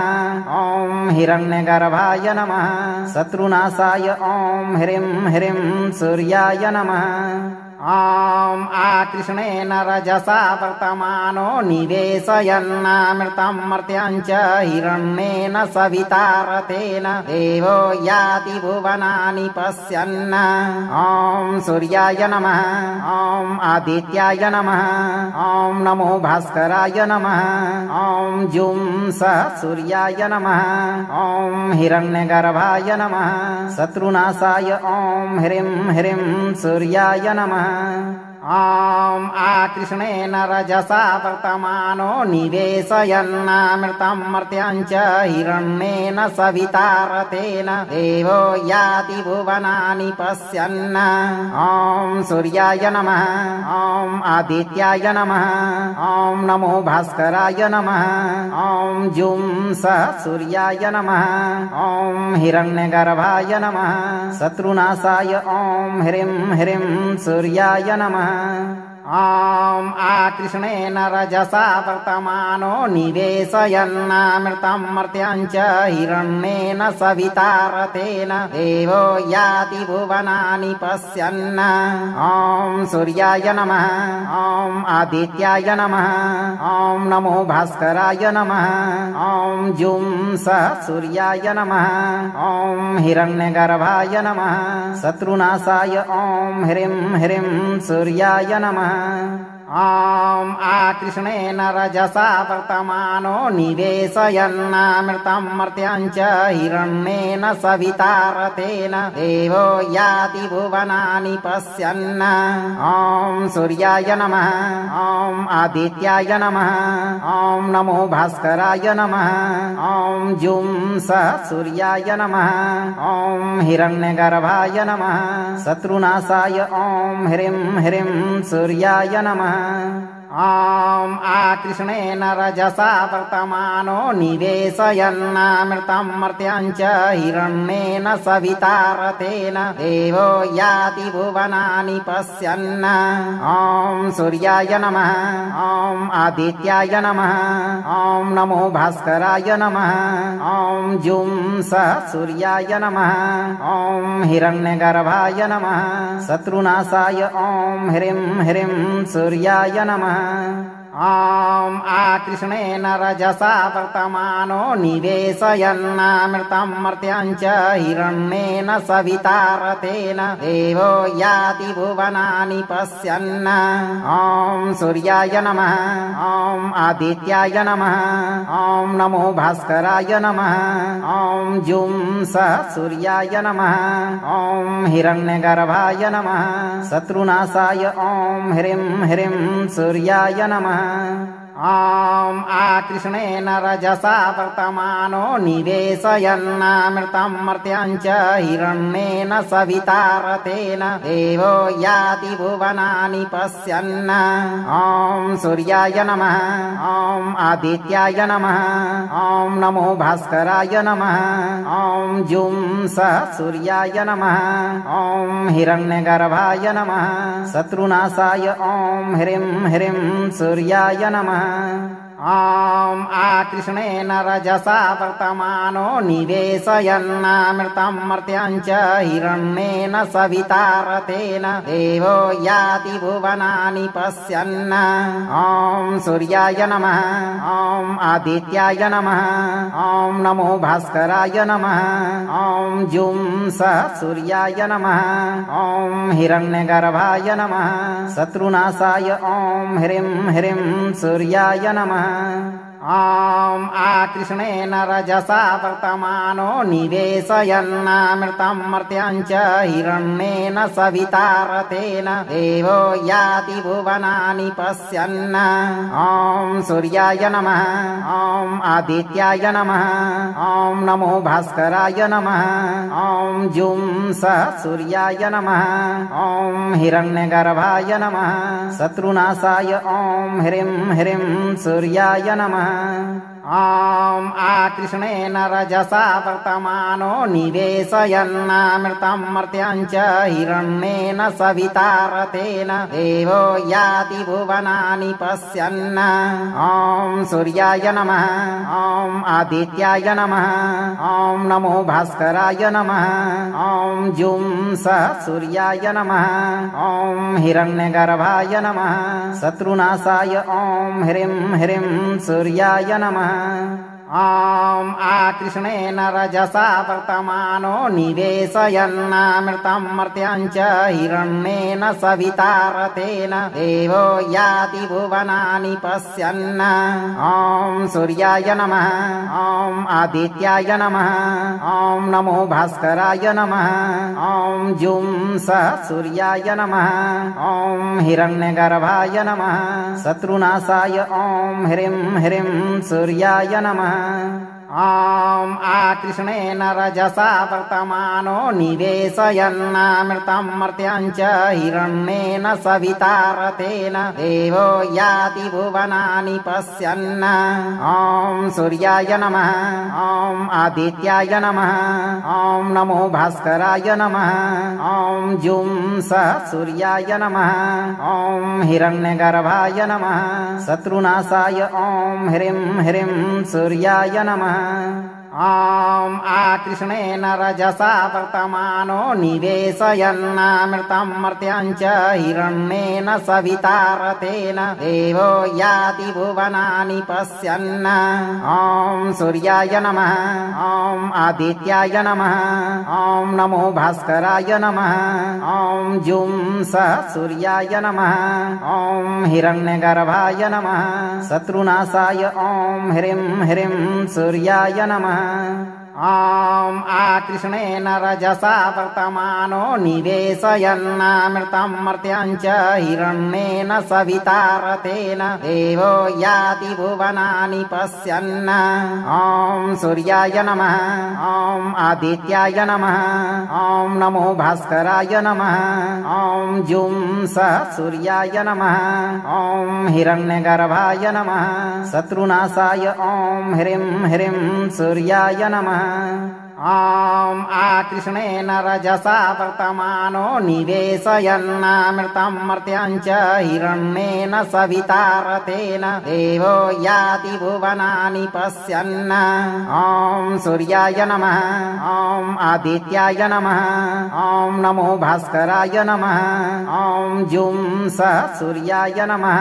ॐ हिरण्यगर्भाय नमः शत्रुनाशाय ॐ ह्रीं ह्रीं सूर्याय नमः ॐ आकृष्णेन रजसा वर्तमानो निवेशयन्नामृतं मर्त्यं च हिरण्येन सविता रथेन देवो याति भुवनानि पश्यन् ॐ सूर्याय नमः ॐ आदित्याय नमः ॐ नमो भास्कराय नमः ॐ जुं सः सूर्याय नमः ॐ हिरण्यगर्भाय नमः शत्रुनाशाय ॐ ह्रीं ह्रीं सूर्याय नमः ॐ आकृष्णेन रजसा वर्तमानो निवेशयन्नामृतं मर्त्यं च हिरण्येन सविता रथेन देवो याति भुवनानि पश्यन् ॐ सूर्याय नमः ॐ आदित्याय नमः ॐ नमो भास्कराय नमः ॐ जुं सः सूर्याय नमः ॐ हिरण्यगर्भाय नमः शत्रुनाशाय ॐ ह्रीं ह्रीं सूर्याय नमः ॐ आकृष्णेन रजसा वर्तमानो निवेशयन्नामृतं मर्त्यं च हिरण्येन सविता रथेन देवो याति भुवनानि पश्यन् ॐ सूर्याय नमः ॐ आदित्याय नमः ॐ नमो भास्कराय नमः ॐ जुं सः सूर्याय नमः ॐ हिरण्यगर्भाय नमः शत्रुनाशाय ॐ ह्रीं ह्रीं सूर्याय नमः ॐ आकृष्णेन रजसा वर्तमानो निवेशयन्नामृतं मर्त्यं च हिरण्येन सविता रथेन देवो याति भुवनानि पश्यन् ॐ सूर्याय नमः ॐ आदित्याय नमः ॐ नमो भास्कराय नमः ॐ जुं सः सूर्याय नमः ॐ हिरण्यगर्भाय नमः शत्रुनाशाय ॐ ह्रीं ह्रीं सूर्याय नमः ॐ आकृष्णेन रजसा वर्तमानो निवेशयन्नामृतं मर्त्यं च हिरण्येन सविता रथेन देवो याति भुवनानि पश्यन् ॐ सूर्याय नमः ॐ आदित्याय नमः ॐ नमो भास्कराय नमः ॐ जुं सः सूर्याय नमः ॐ हिरण्यगर्भाय नमः शत्रुनाशाय ॐ ह्रीं ह्रीं सूर्याय नमः ॐ आकृष्णेन रजसा वर्तमानो निवेशयन्नामृतं मर्त्यं च हिरण्येन सविता रथेन देवो याति भुवनानि पश्यन् ॐ सूर्याय नमः ॐ आदित्याय नमः ॐ नमो भास्कराय नमः ॐ जुं सः सूर्याय नमः ॐ हिरण्यगर्भाय नमः शत्रुनाशाय ॐ ह्रीं ह्रीं सूर्याय नमः ॐ आकृष्णेन रजसा वर्तमानो निवेशयन्नामृतं मर्त्यं च हिरण्येन सविता रथेन देवो याति भुवनानि पश्यन् ॐ सूर्याय नमः ॐ आदित्याय नमः ॐ नमो भास्कराय नमः ॐ जुं सः सूर्याय नमः ॐ हिरण्यगर्भाय नमः शत्रुनाशाय ॐ ह्रीं ह्रीं सूर्याय नमः ॐ आकृष्णेन रजसा वर्तमानो निवेशयन्नामृतं मर्त्यं च हिरण्येन सविता रथेन देवो याति भुवनानि पश्यन् ॐ सूर्याय नमः ॐ आदित्याय नमः ॐ नमो भास्कराय नमः ॐ जुं सः सूर्याय नमः ॐ हिरण्यगर्भाय नमः शत्रुनाशाय ॐ ह्रीं ह्रीं सूर्याय नमः ॐ आकृष्णेन रजसा वर्तमानो निवेशयन्नामृतं मर्त्यं च हिरण्येन सविता रथेन देवो याति भुवनानि पश्यन् ॐ सूर्याय नमः ॐ आदित्याय नमः ॐ नमो भास्कराय नमः ॐ जुं सः सूर्याय नमः ॐ हिरण्यगर्भाय नमः शत्रुनाशाय ॐ ह्रीं ह्रीं सूर्याय नमः ॐ आकृष्णेन रजसा वर्तमानो निवेशयन्नामृतं मर्त्यं च हिरण्येन सविता रथेन देवो याति भुवनानि पश्यन् ॐ सूर्याय नमः ॐ आदित्याय नमः ॐ नमो भास्कराय नमः ॐ जुं सः सूर्याय नमः ॐ हिरण्यगर्भाय नमः शत्रुनाशाय ॐ ह्रीं ह्रीं सूर्याय नमः ॐ आकृष्णेन रजसा वर्तमानो निवेशयन्नामृतं मर्त्यं च हिरण्येन सविता रथेन देवो याति भुवनानि पश्यन् ॐ सूर्याय नमः ॐ आदित्याय नमः ॐ नमो भास्कराय नमः ॐ जुं सः सूर्याय नमः ॐ हिरण्यगर्भाय नमः शत्रुनाशाय ॐ ह्रीं ह्रीं सूर्याय नमः ॐ आकृष्णेन रजसा वर्तमानो निवेशयन्नामृतं मर्त्यं च हिरण्येन सविता रथेन देवो याति भुवनानि पश्यन् ॐ सूर्याय नमः ॐ आदित्याय नमः ॐ नमो भास्कराय नमः ॐ जुं सः सूर्याय नमः ॐ हिरण्यगर्भाय नमः शत्रुनाशाय ॐ ह्रीं ह्रीं सूर्याय नमः ॐ आकृष्णेन रजसा वर्तमानो निवेशयन्नामृतं मर्त्यं च हिरण्येन सविता रथेन देवो याति भुवनानि पश्यन् ॐ सूर्याय नमः ॐ आदित्याय नमः ॐ नमो भास्कराय नमः ॐ जुं सः सूर्याय नमः ॐ हिरण्यगर्भाय नमः शत्रुनाशाय ॐ ह्रीं ह्रीं सूर्याय नमः ॐ आकृष्णेन रजसा वर्तमानो निवेशयन्नामृतं मर्त्यं च हिरण्येन सविता रथेन देवो याति भुवनानि पश्यन् ॐ सूर्याय नमः ॐ आदित्याय नमः ॐ नमो भास्कराय नमः ॐ जुं सः सूर्याय नमः ॐ हिरण्यगर्भाय नमः शत्रुनाशाय ॐ ह्रीं ह्रीं सूर्याय नमः ॐ आकृष्णेन रजसा वर्तमानो निवेशयन्नामृतं मर्त्यं च हिरण्येन सविता रथेन देवो याति भुवनानि पश्यन् ॐ सूर्याय नमः ॐ आदित्याय नमः ॐ नमो भास्कराय नमः ॐ जुं सः सूर्याय नमः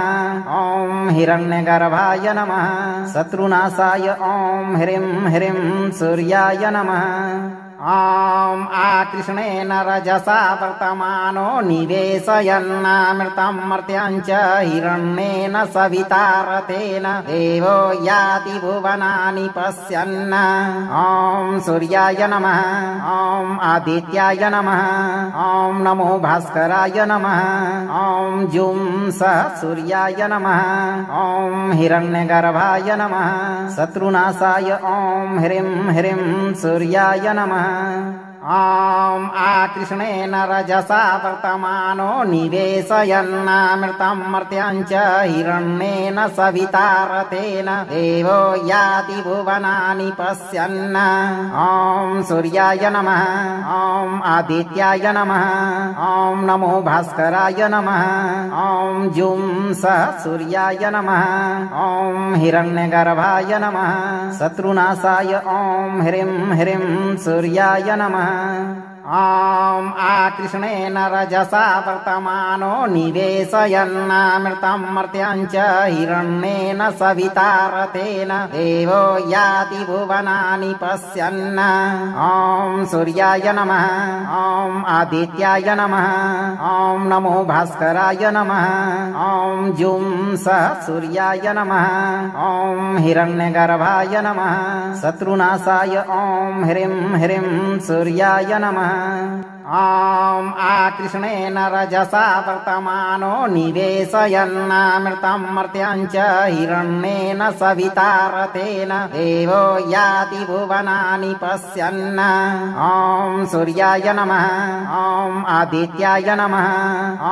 ॐ हिरण्यगर्भाय नमः शत्रुनाशाय ॐ ह्रीं ह्रीं सूर्याय नमः ॐ आकृष्णेन रजसा वर्तमानो निवेशयन्नामृतं मर्त्यं च हिरण्येन सविता रथेन देवो याति भुवनानि पश्यन् ॐ सूर्याय नमः ॐ आदित्याय नमः ॐ नमो भास्कराय नमः ॐ जुं सः सूर्याय नमः ॐ हिरण्यगर्भाय नमः शत्रुनाशाय ॐ ह्रीं ह्रीं सूर्याय नमः ॐ आकृष्णेन रजसा वर्तमानो निवेशयन्नामृतं मर्त्यं च हिरण्येन सविता रथेन देवो याति भुवनानि पश्यन् ॐ सूर्याय नमः ॐ आदित्याय नमः ॐ नमो भास्कराय नमः ॐ जुं सः सूर्याय नमः ॐ हिरण्यगर्भाय नमः शत्रुनाशाय ॐ ह्रीं ह्रीं सूर्याय नमः ॐ आकृष्णेन रजसा वर्तमानो निवेशयन्नामृतं मर्त्यं च हिरण्येन सविता रथेन देवो याति भुवनानि पश्यन् ॐ सूर्याय नमः ॐ आदित्याय नमः ॐ नमो भास्कराय नमः ॐ जुं सः सूर्याय नमः ॐ हिरण्यगर्भाय नमः शत्रुनाशाय ॐ ह्रीं ह्रीं सूर्याय नमः ॐ आकृष्णेन रजसा वर्तमानो निवेशयन्नामृतं मर्त्यां च हिरण्येन सविता रतेन देवो याति भुवनानि पश्यन् ॐ सूर्याय नमः ॐ आदित्याय नमः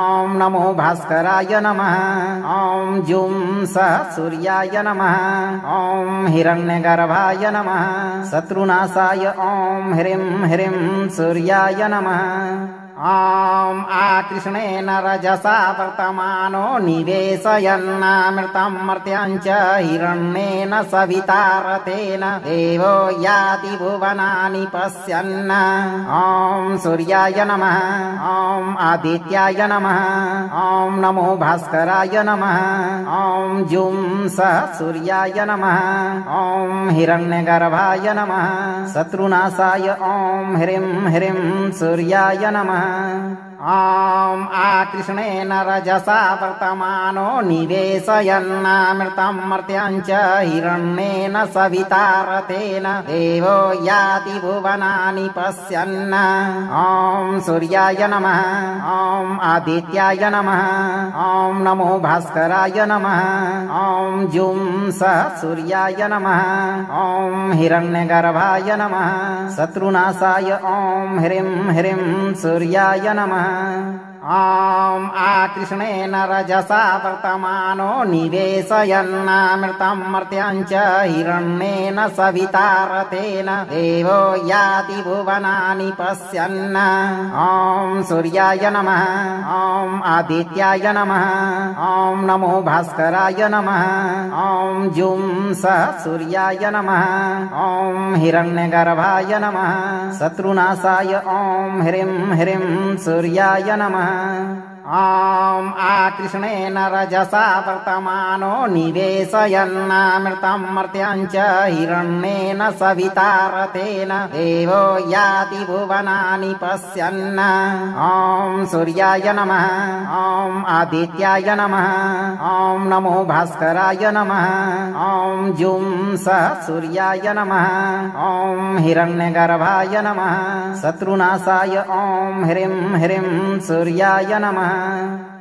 ॐ नमो भास्कराय नमः ॐ जुं सः सूर्याय नमः ॐ हिरण्यगर्भाय नमः शत्रुनाशाय ॐ ह्रीं ह्रीं सूर्याय नमः ॐ आकृष्णेन रजसा वर्तमानो निवेशयन्नामृतं मर्त्यां च हिरण्येन सविता रतेन देवो याति भुवनानि पश्यन् ॐ सूर्याय नमः ॐ आदित्याय नमः ॐ नमो भास्कराय नमः ॐ जुं सः सूर्याय नमः ॐ हिरण्यगर्भाय नमः शत्रुनाशाय ॐ ह्रीं ह्रीं सूर्याय नमः ॐ आकृष्णेन रजसा वर्तमानो निवेशयन्नामृतं मर्त्यां च हिरण्येन सविता रतेन देवो याति भुवनानि पश्यन् ॐ सूर्याय नमः ॐ आदित्याय नमः ॐ नमो भास्कराय नमः ॐ जुं सः सूर्याय नमः ॐ हिरण्यगर्भाय नमः शत्रुनाशाय ॐ ह्रीं ह्रीं सूर्याय नमः ॐ आकृष्णेन रजसा वर्तमानो निवेशयन्नामृतं मर्त्यां च हिरण्येन सविता रतेन देवो याति भुवनानि पश्यन् ॐ सूर्याय नमः ॐ आदित्याय नमः ॐ नमो भास्कराय नमः ॐ जुं सः सूर्याय नमः ॐ हिरण्यगर्भाय नमः शत्रुनाशाय ॐ ह्रीं ह्रीं सूर्याय नमः ॐ आकृष्णेन रजसा वर्तमानो निवेशयन्नामृतं मर्त्यां च हिरण्येन सविता रतेन देवो याति भुवनानि पश्यन् ॐ सूर्याय नमः ॐ आदित्याय नमः ॐ नमो भास्कराय नमः ॐ जुं सः सूर्याय नमः ॐ हिरण्यगर्भाय नमः शत्रुनाशाय ॐ ह्रीं ह्रीं सूर्याय नमः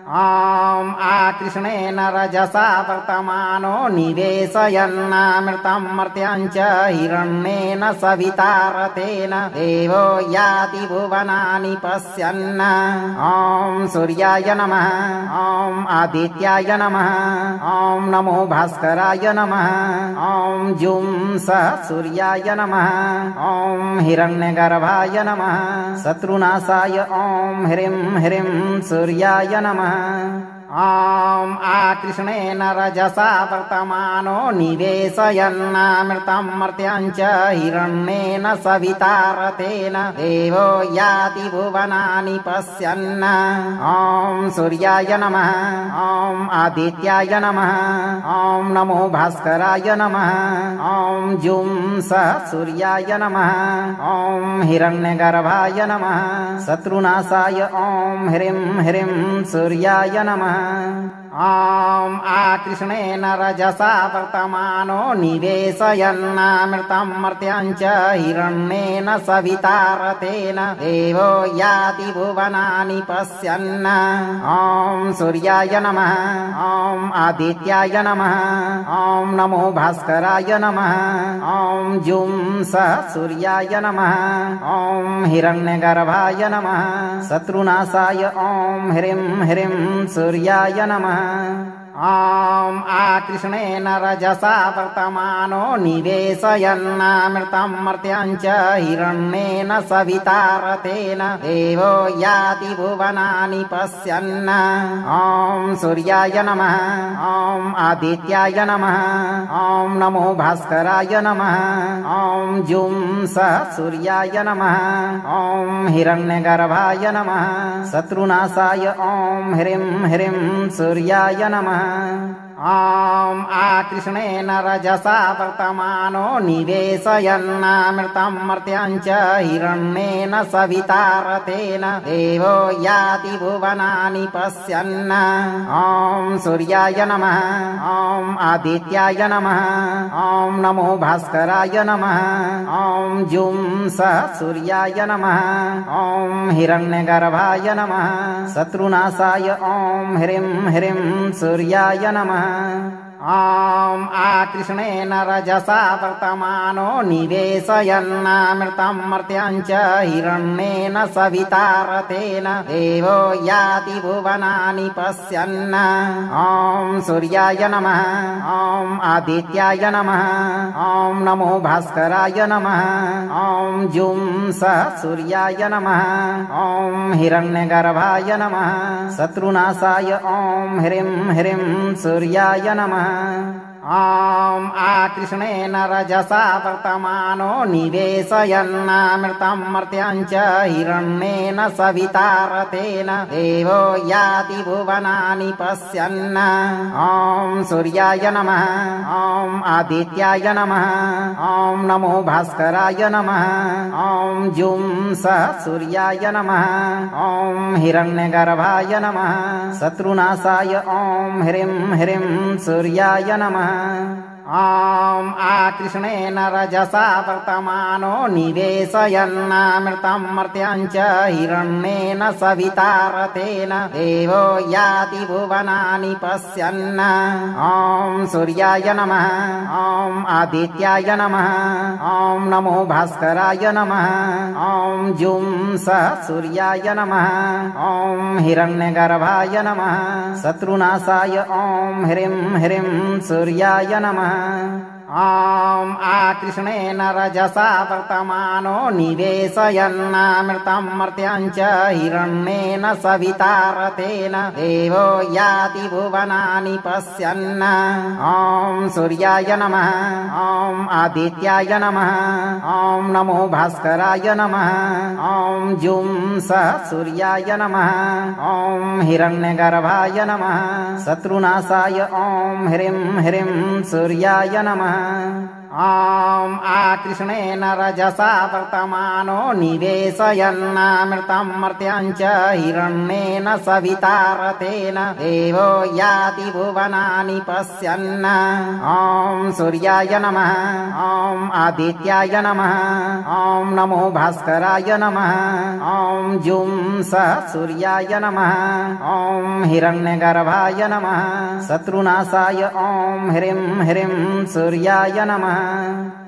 ॐ आकृष्णेन रजसा वर्तमानो निवेशयन्नामृतं मर्त्यां च हिरण्येन सविता रतेन देवो याति भुवनानि पश्यन् ॐ सूर्याय नमः ॐ आदित्याय नमः ॐ नमो भास्कराय नमः ॐ जुं सः सूर्याय नमः ॐ हिरण्यगर्भाय नमः शत्रुनाशाय ॐ ह्रीं ह्रीं सूर्याय नमः ॐ आकृष्णेन रजसा वर्तमानो निवेशयन्नामृतं मर्त्यां च हिरण्येन सविता रतेन देवो याति भुवनानि पश्यन् ॐ सूर्याय नमः ॐ आदित्याय नमः ॐ नमो भास्कराय नमः ॐ जुं सः सूर्याय नमः ॐ हिरण्यगर्भाय नमः शत्रुनाशाय ॐ ह्रीं ह्रीं सूर्याय नमः ॐ आकृष्णेन रजसा वर्तमानो निवेशयन्नामृतं मर्त्यां च हिरण्येन सविता रतेन देवो याति भुवनानि पश्यन् ॐ सूर्याय नमः ॐ आदित्याय नमः ॐ नमो भास्कराय नमः ॐ जुं सः सूर्याय नमः ॐ हिरण्यगर्भाय नमः शत्रुनाशाय ॐ ह्रीं ह्रीं सूर्याय नमः ॐ आकृष्णेन रजसा वर्तमानो निवेशयन्नामृतं मर्त्यां च हिरण्येन सविता रतेन देवो याति भुवनानि पश्यन् ॐ सूर्याय नमः ॐ आदित्याय नमः ॐ नमो भास्कराय नमः ॐ जुं सः सूर्याय नमः ॐ हिरण्यगर्भाय नमः शत्रुनाशाय ॐ ह्रीं ह्रीं सूर्याय नमः ॐ आकृष्णेन रजसा वर्तमानो निवेशयन्नामृतं मर्त्यं च हिरण्येन सविता रथेन देवो याति भुवनानि पश्यन् ॐ सूर्याय नमः ॐ आदित्याय नमः ॐ नमो भास्कराय नमः ॐ जुं सः सूर्याय नमः ॐ हिरण्यगर्भाय नमः शत्रुनाशाय ॐ ह्रीं ह्रीं सूर्याय नमः ॐ आकृष्णेन रजसा वर्तमानो निवेशयन्नामृतं मर्त्यं च हिरण्येन सविता रथेन देवो याति भुवनानि पश्यन् ॐ सूर्याय नमः ॐ आदित्याय नमः ॐ नमो भास्कराय नमः ॐ जुं सः सूर्याय नमः ॐ हिरण्यगर्भाय नमः शत्रुनाशाय ॐ ह्रीं ह्रीं सूर्याय नमः ॐ आकृष्णेन रजसा वर्तमानो निवेशयन्नामृतं मर्त्यं च हिरण्येन सविता रथेन देवो याति भुवनानि पश्यन् ॐ सूर्याय नमः ॐ आदित्याय नमः ॐ नमो भास्कराय नमः ॐ जुं सः सूर्याय नमः ॐ हिरण्यगर्भाय नमः शत्रुनाशाय ॐ ह्रीं ह्रीं सूर्याय नमः ॐ आकृष्णेन रजसा वर्तमानो निवेशयन्नामृतं मर्त्यं च हिरण्येन सविता रथेन देवो याति भुवनानि पश्यन् ॐ सूर्याय नमः ॐ आदित्याय नमः ॐ नमो भास्कराय नमः ॐ जुं सः सूर्याय नमः ॐ हिरण्यगर्भाय नमः शत्रुनाशाय ॐ ह्रीं ह्रीं सूर्याय नमः ॐ आकृष्णेन रजसा वर्तमानो निवेशयन्नामृतं मर्त्यं च हिरण्येन सविता रथेन देवो याति भुवनानि पश्यन् ॐ सूर्याय नमः ॐ आदित्याय नमः ॐ नमो भास्कराय नमः ॐ जुं सः सूर्याय नमः ॐ हिरण्यगर्भाय नमः शत्रुनाशाय ॐ ह्रीं ह्रीं सूर्याय नमः ॐ आकृष्णेन रजसा वर्तमानो निवेशयन्नामृतं मर्त्यं च हिरण्येन सविता रथेन देवो याति भुवनानि पश्यन् ॐ सूर्याय नमः ॐ आदित्याय नमः ॐ नमो भास्कराय नमः ॐ जुं सः सूर्याय नमः ॐ हिरण्यगर्भाय नमः शत्रुनाशाय ॐ ह्रीं ह्रीं सूर्याय नमः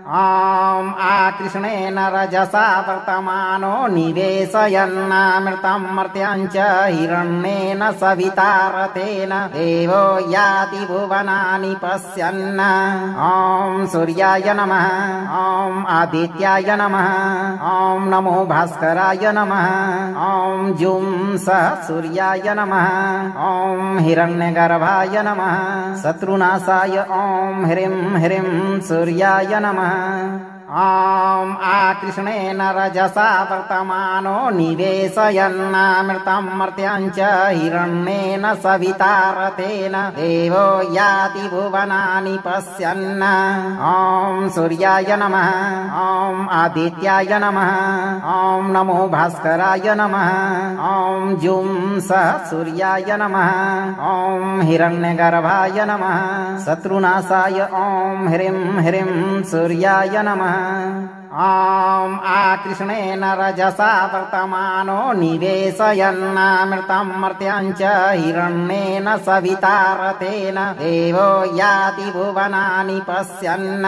ॐ आकृष्णेन रजसा वर्तमानो निवेशयन्नामृतं मर्त्यं च हिरण्येन सविता रथेन देवो याति भुवनानि पश्यन् ॐ सूर्याय नमः ॐ आदित्याय नमः ॐ नमो भास्कराय नमः ॐ जुं सः सूर्याय नमः ॐ हिरण्यगर्भाय नमः शत्रुनाशाय ॐ ह्रीं ह्रीं सूर्याय नमः ॐ आकृष्णेन रजसा वर्तमानो निवेशयन्नामृतं मर्त्यं च हिरण्येन सविता रथेन देवो याति भुवनानि पश्यन् ॐ सूर्याय नमः ॐ आदित्याय नमः ॐ नमो भास्कराय नमः ॐ जुं सः सूर्याय नमः ॐ हिरण्यगर्भाय नमः शत्रुनाशाय ॐ ह्रीं ह्रीं सूर्याय नमः ॐ आकृष्णेन रजसा वर्तमानो निवेशयन्नामृतं मर्त्यं च हिरण्येन सविता रथेन देवो याति भुवनानि पश्यन्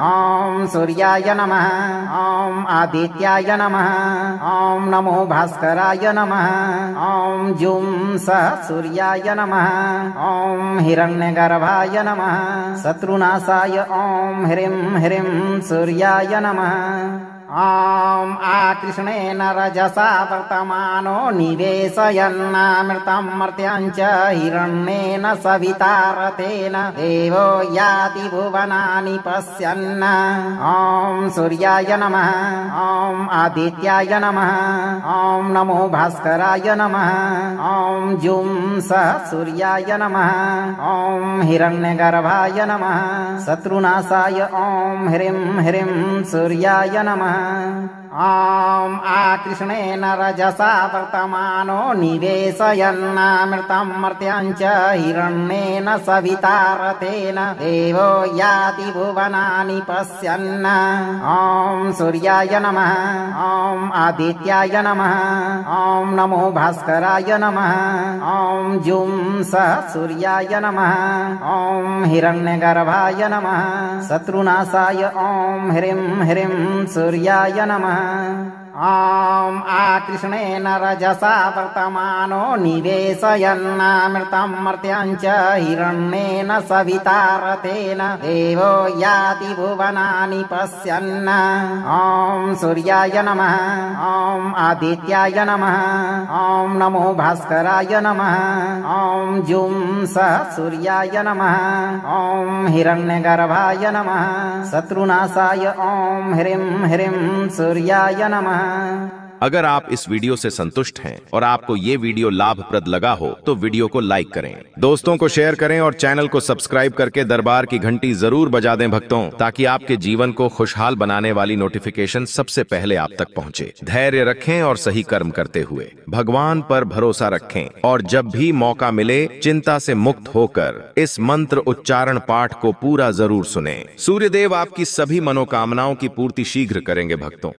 ॐ सूर्याय नमः ॐ आदित्याय नमः ॐ नमो भास्कराय नमः ॐ जुं सः सूर्याय नमः ॐ हिरण्यगर्भाय नमः शत्रुनाशाय ॐ ह्रीं ह्रीं सूर्याय नमः ॐ आकृष्णेन रजसा वर्तमानो निवेशयन्नामृतं मर्त्यां च हिरण्येन सविता रथेन देवो याति भुवनानि पश्यन् ॐ सूर्याय नमः ॐ आदित्याय नमः ॐ नमो भास्कराय नमः ॐ जुं सः सूर्याय नमः ॐ हिरण्यगर्भाय नमः शत्रुनाशाय ॐ ह्रीं ह्रीं सूर्याय नमः ॐ आकृष्णेन रजसा वर्तमानो निवेशयन्नामृतं मर्त्यां च हिरण्येन सविता रथेन देवो याति भुवनानि पश्यन् ॐ सूर्याय नमः ॐ आदित्याय नमः ॐ नमो भास्कराय नमः ॐ जुं सः सूर्याय नमः ॐ हिरण्यगर्भाय नमः शत्रुनाशाय ॐ ह्रीं ह्रीं सूर्याय नमः ॐ आकृष्णेन रजसा वर्तमानो निवेशयन्नामृतं मर्त्यां च हिरण्येन सविता रथेन देवो याति भुवनानि पश्यन् ॐ सूर्याय नमः ॐ आदित्याय नमः ॐ नमो भास्कराय नमः ॐ जुं सः सूर्याय नमः ॐ हिरण्यगर्भाय नमः शत्रुनाशाय ॐ ह्रीं ह्रीं सूर्याय नमः। अगर आप इस वीडियो से संतुष्ट हैं और आपको ये वीडियो लाभप्रद लगा हो तो वीडियो को लाइक करें, दोस्तों को शेयर करें और चैनल को सब्सक्राइब करके दरबार की घंटी जरूर बजा दें भक्तों, ताकि आपके जीवन को खुशहाल बनाने वाली नोटिफिकेशन सबसे पहले आप तक पहुंचे। धैर्य रखें और सही कर्म करते हुए भगवान पर भरोसा रखें और जब भी मौका मिले चिंता से मुक्त होकर इस मंत्र उच्चारण पाठ को पूरा जरूर सुनें। सूर्यदेव आपकी सभी मनोकामनाओं की पूर्ति शीघ्र करेंगे भक्तों।